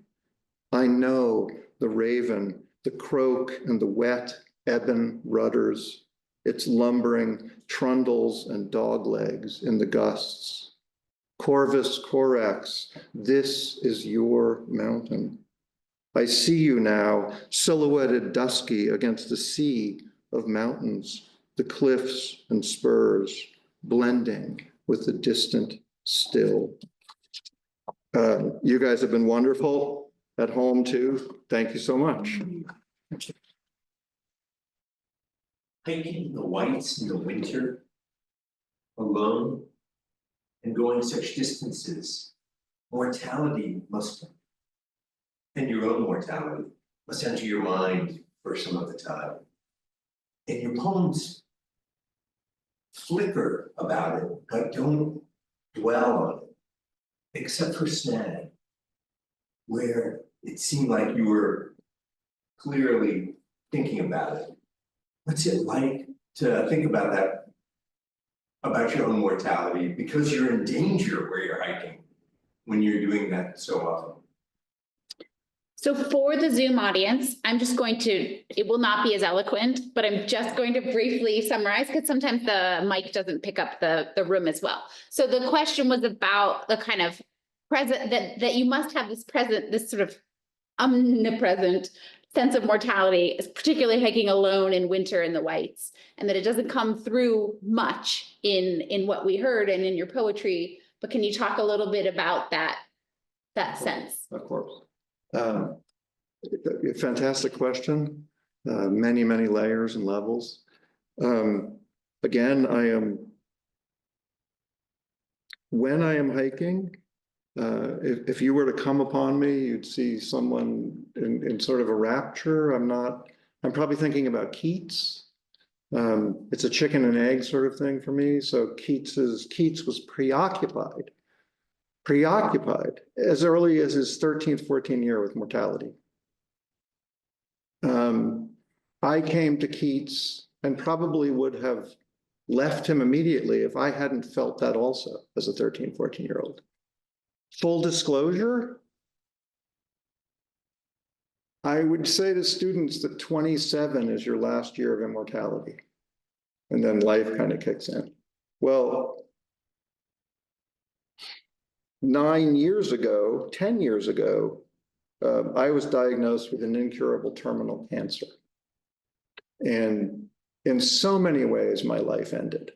I know the raven, the croak, and the wet ebon rudders, its lumbering trundles and dog legs in the gusts. Corvus corax, this is your mountain. I see you now, silhouetted dusky against the sea of mountains, the cliffs and spurs, blending with the distant still. You guys have been wonderful at home too. Thank you so much. Hiking in the whites in the winter, alone, and going such distances, mortality must, and your own mortality, must enter your mind for some of the time. And your poems flicker about it, but don't dwell on it, except for Snag, where it seemed like you were clearly thinking about it. What's it like to think about that, about your own mortality, because you're in danger where you're hiking when you're doing that so often? So for the Zoom audience, I'm just going to, it will not be as eloquent, but I'm just going to briefly summarize because sometimes the mic doesn't pick up the room as well. So the question was about the kind of present, that you must have this present, this sort of omnipresent sense of mortality, particularly hiking alone in winter in the whites, and that it doesn't come through much in what we heard and in your poetry. But can you talk a little bit about that sense? Of course. Fantastic question. Many, many layers and levels. Again, when I am hiking, if you were to come upon me, you'd see someone in sort of a rapture. I'm probably thinking about Keats. It's a chicken and egg sort of thing for me. So Keats was preoccupied as early as his 13th, 14th year with mortality. I came to Keats and probably would have left him immediately if I hadn't felt that also as a 13, 14-year-old. Full disclosure, I would say to students that 27 is your last year of immortality, and then life kind of kicks in. Well, 10 years ago, I was diagnosed with an incurable terminal cancer. And in so many ways, my life ended.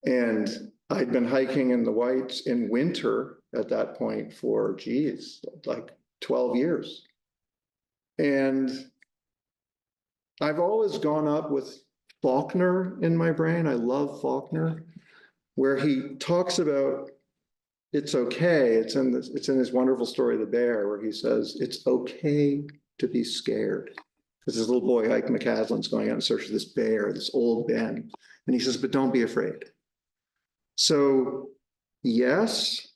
And I'd been hiking in the whites in winter at that point for, like 12 years. And I've always gone up with Faulkner in my brain. I love Faulkner, where he talks about it's okay. It's in his wonderful story, The Bear, where he says, it's okay to be scared. Because this little boy, Ike McCaslin's going out in search of this bear, this old Ben. And he says, but don't be afraid. So yes,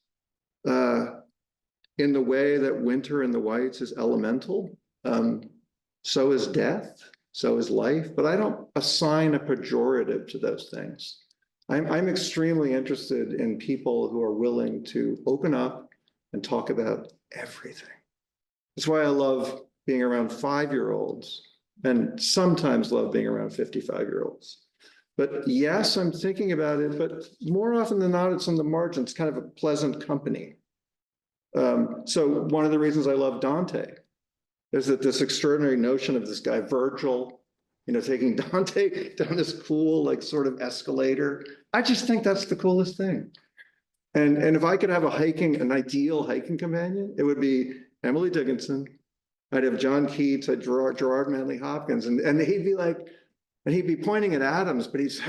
in the way that winter in the whites is elemental, so is death, so is life, but I don't assign a pejorative to those things. I'm extremely interested in people who are willing to open up and talk about everything. That's why I love being around 5-year-olds and sometimes love being around 55-year-olds. But yes, I'm thinking about it, but more often than not, it's on the margins, kind of a pleasant company. So one of the reasons I love Dante is that this extraordinary notion of this guy, Virgil, taking Dante down this cool, like sort of escalator. I just think that's the coolest thing. And if I could have an ideal hiking companion, it would be Emily Dickinson. I'd have John Keats, I'd Gerard Manley Hopkins, and he'd be like, and he'd be pointing at Adams, but he's,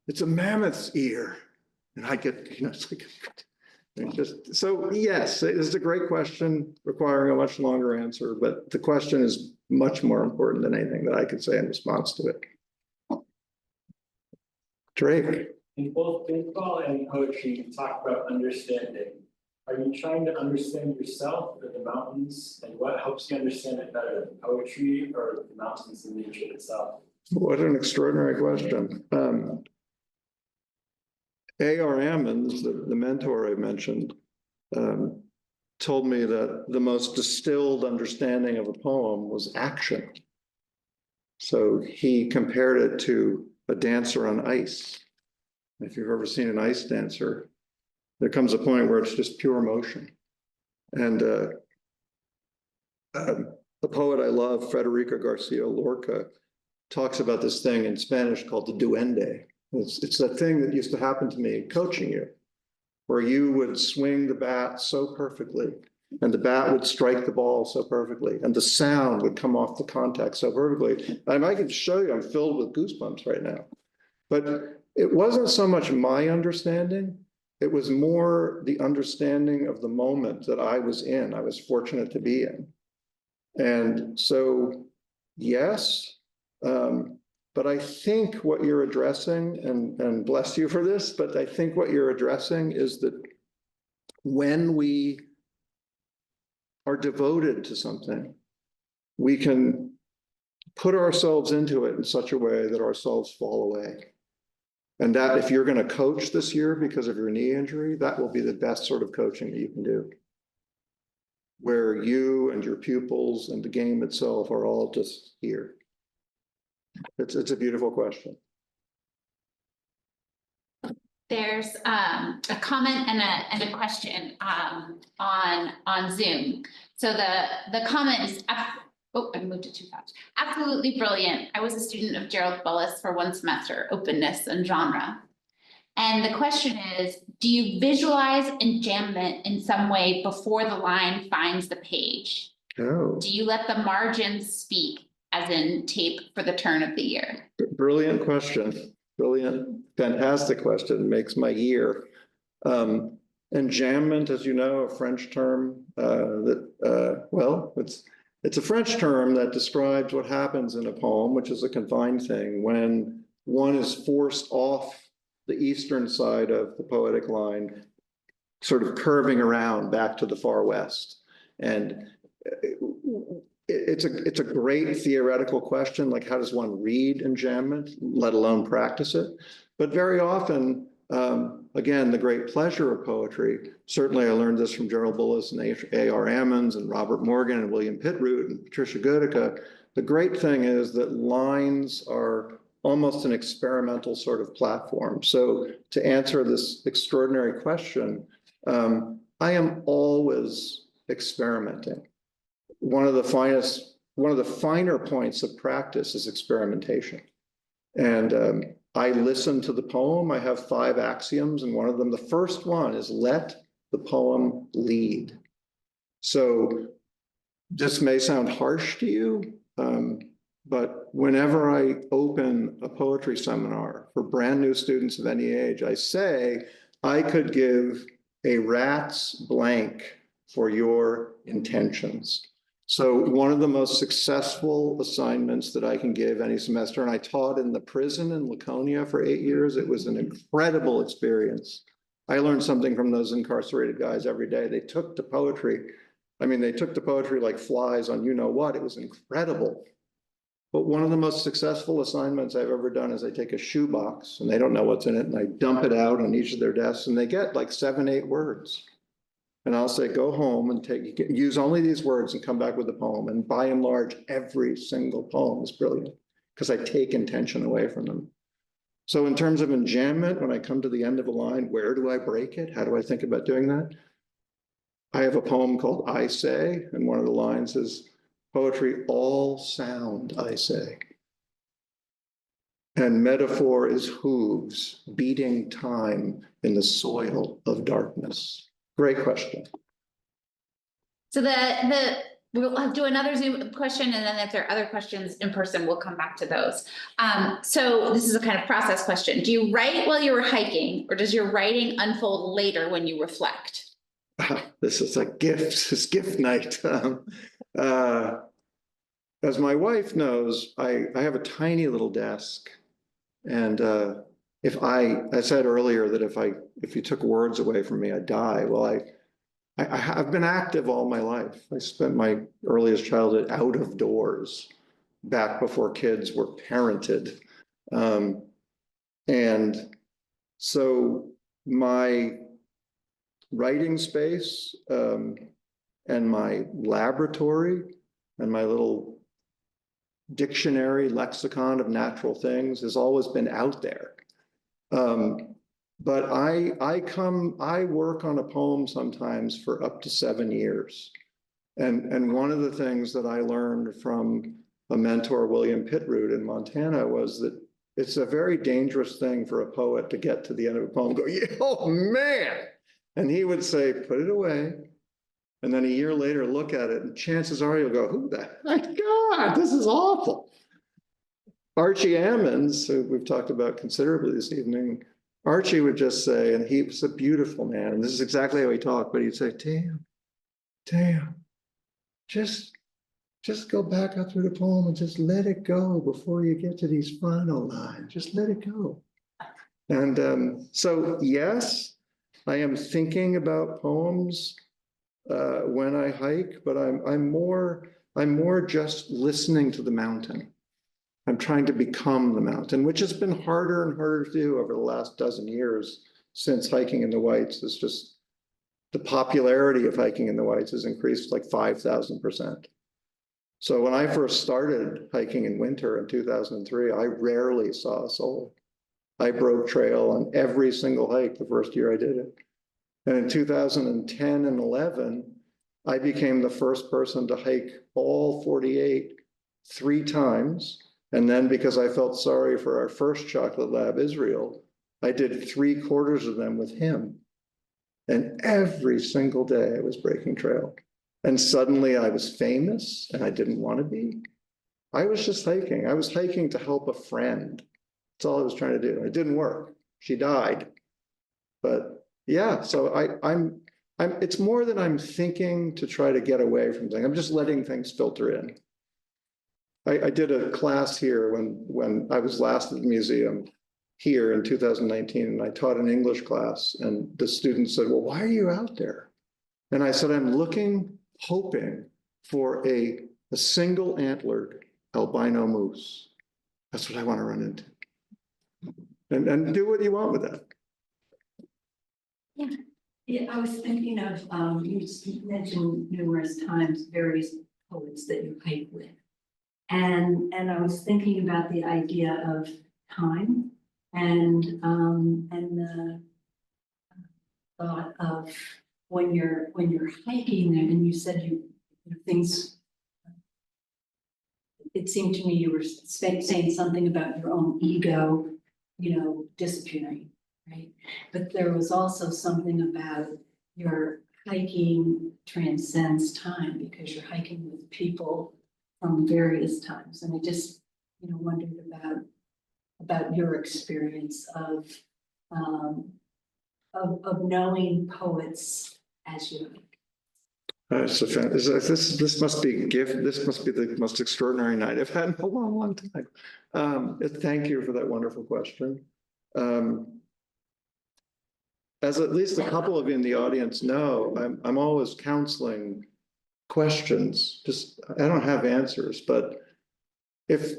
it's a mammoth's ear. And I get, it's like, so yes, it is a great question requiring a much longer answer, but the question is much more important than anything that I could say in response to it. Drake. In both baseball and poetry, you talk about understanding. Are you trying to understand yourself or the mountains, and what helps you understand it better, the poetry or the mountains and nature itself? What an extraordinary question. A.R. Ammons, the mentor I mentioned, told me that the most distilled understanding of a poem was action. So he compared it to a dancer on ice. If you've ever seen an ice dancer, there comes a point where it's just pure motion. And the poet I love, Federico Garcia Lorca, talks about this thing in Spanish called the duende. It's that thing that used to happen to me coaching you, where you would swing the bat so perfectly, and the bat would strike the ball so perfectly, and the sound would come off the contact so perfectly. And I can show you, I'm filled with goosebumps right now. But it wasn't so much my understanding, it was more the understanding of the moment that I was in, I was fortunate to be in. And so, yes, but I think what you're addressing, and bless you for this, but I think what you're addressing is that when we are devoted to something, we can put ourselves into it in such a way that our souls fall away. And that if you're going to coach this year because of your knee injury, that will be the best sort of coaching that you can do, where you and your pupils and the game itself are all just here. It's a beautiful question. There's a comment and a question on Zoom. So the comment is, oh, I moved it too fast. Absolutely brilliant. I was a student of Gerald Bullis for one semester, openness and genre. And the question is, do you visualize enjambment in some way before the line finds the page? Oh. Do you let the margins speak, as in tape for the turn of the year? Brilliant question. Brilliant, fantastic question. Makes my year. Enjambment, as you know, a French term well, it's a French term that describes what happens in a poem, which is a confined thing, when one is forced off the eastern side of the poetic line, sort of curving around back to the far west. And it's a great theoretical question, like how does one read enjambment, let alone practice it? But very often, again, the great pleasure of poetry, certainly I learned this from Gerald Bullis and A.R. Ammons and Robert Morgan and William Pittroot and Patricia Goetica. The great thing is that lines are almost an experimental sort of platform. So to answer this extraordinary question, I am always experimenting. One of the finer points of practice is experimentation. And I listen to the poem. I have 5 axioms, and one of them, the first one is let the poem lead. So this may sound harsh to you, but whenever I open a poetry seminar for brand new students of any age, I say, I could give a rat's blank for your intentions. So one of the most successful assignments that I can give any semester, and I taught in the prison in Laconia for 8 years. It was an incredible experience. I learned something from those incarcerated guys every day. They took to poetry. I mean, they took to poetry like flies on you know what. It was incredible. But one of the most successful assignments I've ever done is I take a shoebox, and they don't know what's in it, and I dump it out on each of their desks, and they get like 7, 8 words. And I'll say, go home and use only these words and come back with a poem. And by and large, every single poem is brilliant because I take intention away from them. So in terms of enjambment, when I come to the end of a line, where do I break it? How do I think about doing that? I have a poem called I Say, and one of the lines is, poetry all sound, I say. And metaphor is hooves beating time in the soil of darkness. Great question. So we'll do another Zoom question, and then if there are other questions in person, we'll come back to those. So this is a kind of process question. Do you write while you were hiking, or does your writing unfold later when you reflect? This is a gift. It's gift night. As my wife knows, I have a tiny little desk, and I said earlier that if you took words away from me, I'd die. Well, I've been active all my life. I spent my earliest childhood out of doors, back before kids were parented. And so my writing space and my laboratory and my little dictionary lexicon of natural things has always been out there. But I work on a poem sometimes for up to 7 years. And one of the things that I learned from a mentor, William Pitroot in Montana, was that it's a very dangerous thing for a poet to get to the end of a poem and go, yeah, oh man. And he would say, put it away. And then a year later, look at it, and chances are you'll go, who the heck, God, this is awful. Archie Ammons, who we've talked about considerably this evening, Archie would just say, and he was a beautiful man, and this is exactly how he talked, but he'd say, Tam, just go back up through the poem and just let it go before you get to these final lines. Just let it go. And so, yes, I am thinking about poems when I hike, but I'm more just listening to the mountain. I'm trying to become the mountain, which has been harder and harder to do over the last dozen years since hiking in the Whites. It's just the popularity of hiking in the Whites has increased like 5,000%. So when I first started hiking in winter in 2003, I rarely saw a soul. I broke trail on every single hike the first year I did it. And in 2010 and 11, I became the first person to hike all 48 3 times. And then because I felt sorry for our first chocolate lab, Israel, I did 3/4 of them with him. And every single day I was breaking trail. And suddenly I was famous and I didn't want to be. I was just hiking. I was hiking to help a friend. That's all I was trying to do. It didn't work. She died. But yeah, so it's more than I'm thinking to try to get away from things. I'm just letting things filter in. I did a class here when I was last at the museum here in 2019, and I taught an English class, and the students said, well, why are you out there? And I said, I'm hoping for a single antlered albino moose. That's what I want to run into. And do what you want with that. Yeah, I was thinking of, you mentioned numerous times various poets that you hike with. And I was thinking about the idea of time and the thought of when you're hiking there, and you said things. It seemed to me you were saying something about your own ego, disappearing, right? But there was also something about your hiking transcends time because you're hiking with people from various times. And I just, wondered about your experience of knowing poets as you hike. This must be a gift. This must be the most extraordinary night I've had in a long, long time. Thank you for that wonderful question. As at least a couple of you in the audience know, I'm always counseling questions. I don't have answers, but if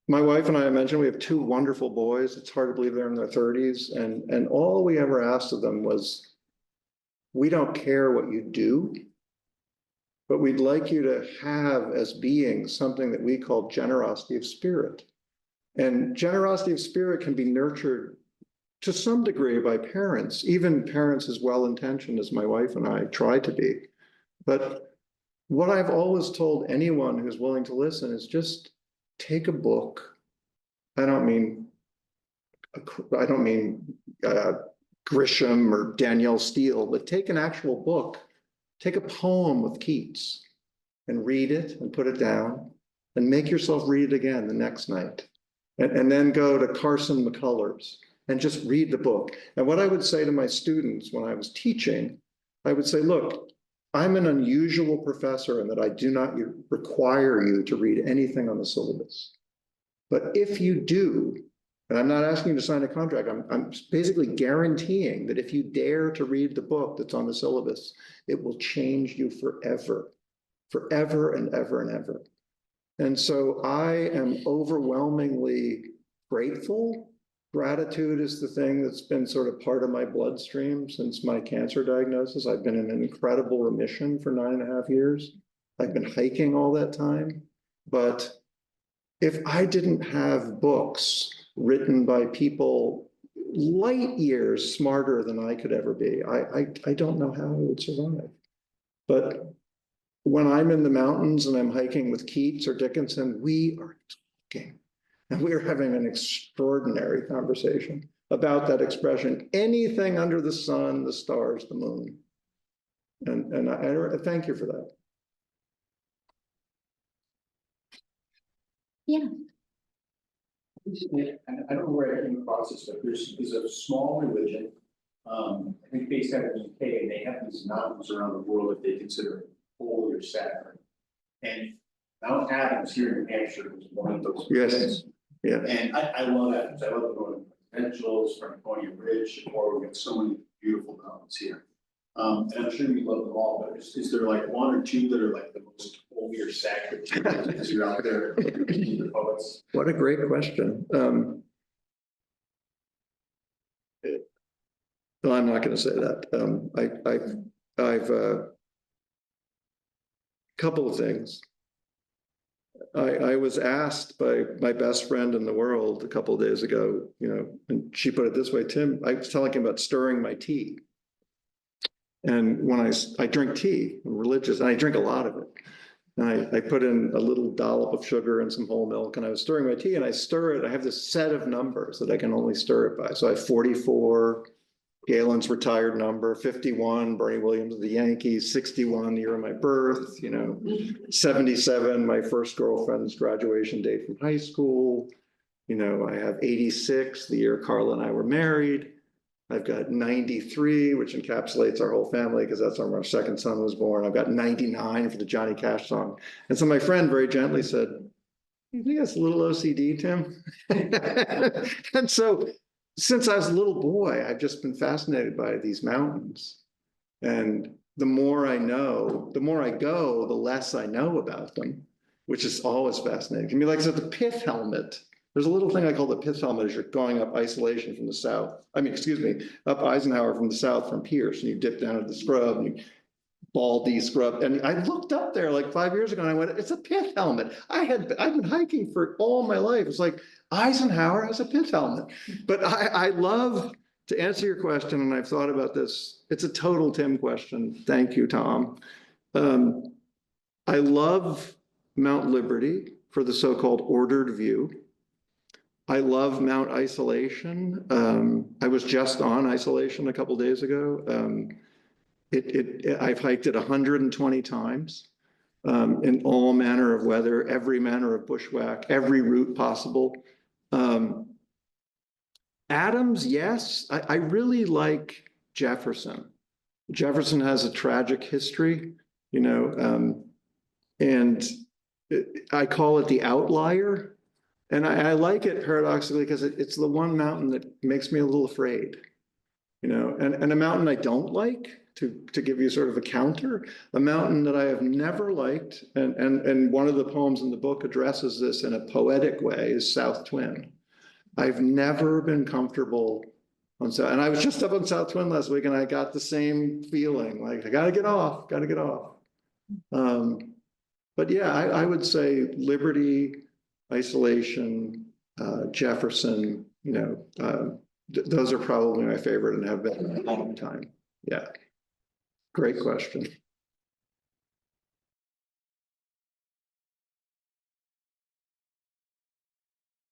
my wife and I mentioned we have 2 wonderful boys, it's hard to believe they're in their 30s, and all we ever asked of them was, we don't care what you do, but we'd like you to have as beings something that we call generosity of spirit. And generosity of spirit can be nurtured to some degree by parents, even parents as well-intentioned as my wife and I try to be. But what I've always told anyone who's willing to listen is just take a book. I don't mean Grisham or Danielle Steele, but take an actual book. Take a poem of Keats and read it and put it down and make yourself read it again the next night. And then go to Carson McCullers and just read the book. And what I would say to my students when I was teaching, I would say, look, I'm an unusual professor in that I do not require you to read anything on the syllabus. But if you do, and I'm not asking you to sign a contract, I'm basically guaranteeing that if you dare to read the book that's on the syllabus, it will change you forever, forever and ever and ever. And so I am overwhelmingly grateful gratitude is the thing that's been sort of part of my bloodstream since my cancer diagnosis. I've been in an incredible remission for 9.5 years. I've been hiking all that time. But if I didn't have books written by people light years smarter than I could ever be, I don't know how I would survive. But when I'm in the mountains and I'm hiking with Keats or Dickinson, we are talking. And we're having an extraordinary conversation about that expression, anything under the sun, the stars, the moon. And I thank you for that. Yeah. I don't know where I came across this, but there's a small religion, I think based out of the UK, and they have these mountains around the world that they consider holy or sacred. And Mount Adams here in New Hampshire was one of those. Yes. places. Yeah. And I love Adams. I love going to Presidentials, Laconia Ridge, or we've got so many beautiful mountains here. And I'm sure you love them all, but is there like one or two that are like the most holy or sacred as you're out there reading the poets? What a great question. Well, I'm not going to say that. I've couple of things. I was asked by my best friend in the world a couple of days ago, and she put it this way, Tim, I was telling him about stirring my tea. And when I drink tea, I'm religious, and I drink a lot of it. And I put in a little dollop of sugar and some whole milk, and I was stirring my tea, and I stir it. I have this set of numbers that I can only stir it by. So I have 44, Galen's retired number, 51, Bernie Williams of the Yankees, 61, the year of my birth, 77, my first girlfriend's graduation date from high school. I have 86, the year Carla and I were married. I've got 93, which encapsulates our whole family because that's when our second son was born. I've got 99 for the Johnny Cash song. And so my friend very gently said, "You think that's a little OCD, Tim?" And so since I was a little boy, I've just been fascinated by these mountains. And the more I know, the more I go, the less I know about them, which is always fascinating to me. Like I said, the pith helmet. There's a little thing I call the pith helmet as you're going up Isolation from the south. Up Eisenhower from the south from Pierce, and you dip down to the scrub and you baldy scrub. And I looked up there like 5 years ago and I went, it's a pith helmet. I've been hiking for all my life. It's like Eisenhower has a pith helmet. But I love to answer your question, and I've thought about this. It's a total Tim question. Thank you, Tom. I love Mount Liberty for the so-called ordered view. I love Mount Isolation. I was just on Isolation a couple days ago. I've hiked it 120 times in all manner of weather, every manner of bushwhack, every route possible. Adams, yes. I really like Jefferson. Jefferson has a tragic history, and I call it the outlier. And I like it paradoxically because it's the one mountain that makes me a little afraid, and a mountain I don't like, to give you sort of a counter, a mountain that I have never liked, and one of the poems in the book addresses this in a poetic way, is South Twin. I've never been comfortable on South, and I was just up on South Twin last week and I got the same feeling, like I gotta get off. But yeah, I would say Liberty, Isolation, Jefferson, those are probably my favorite and have been a long time. Yeah. Great question.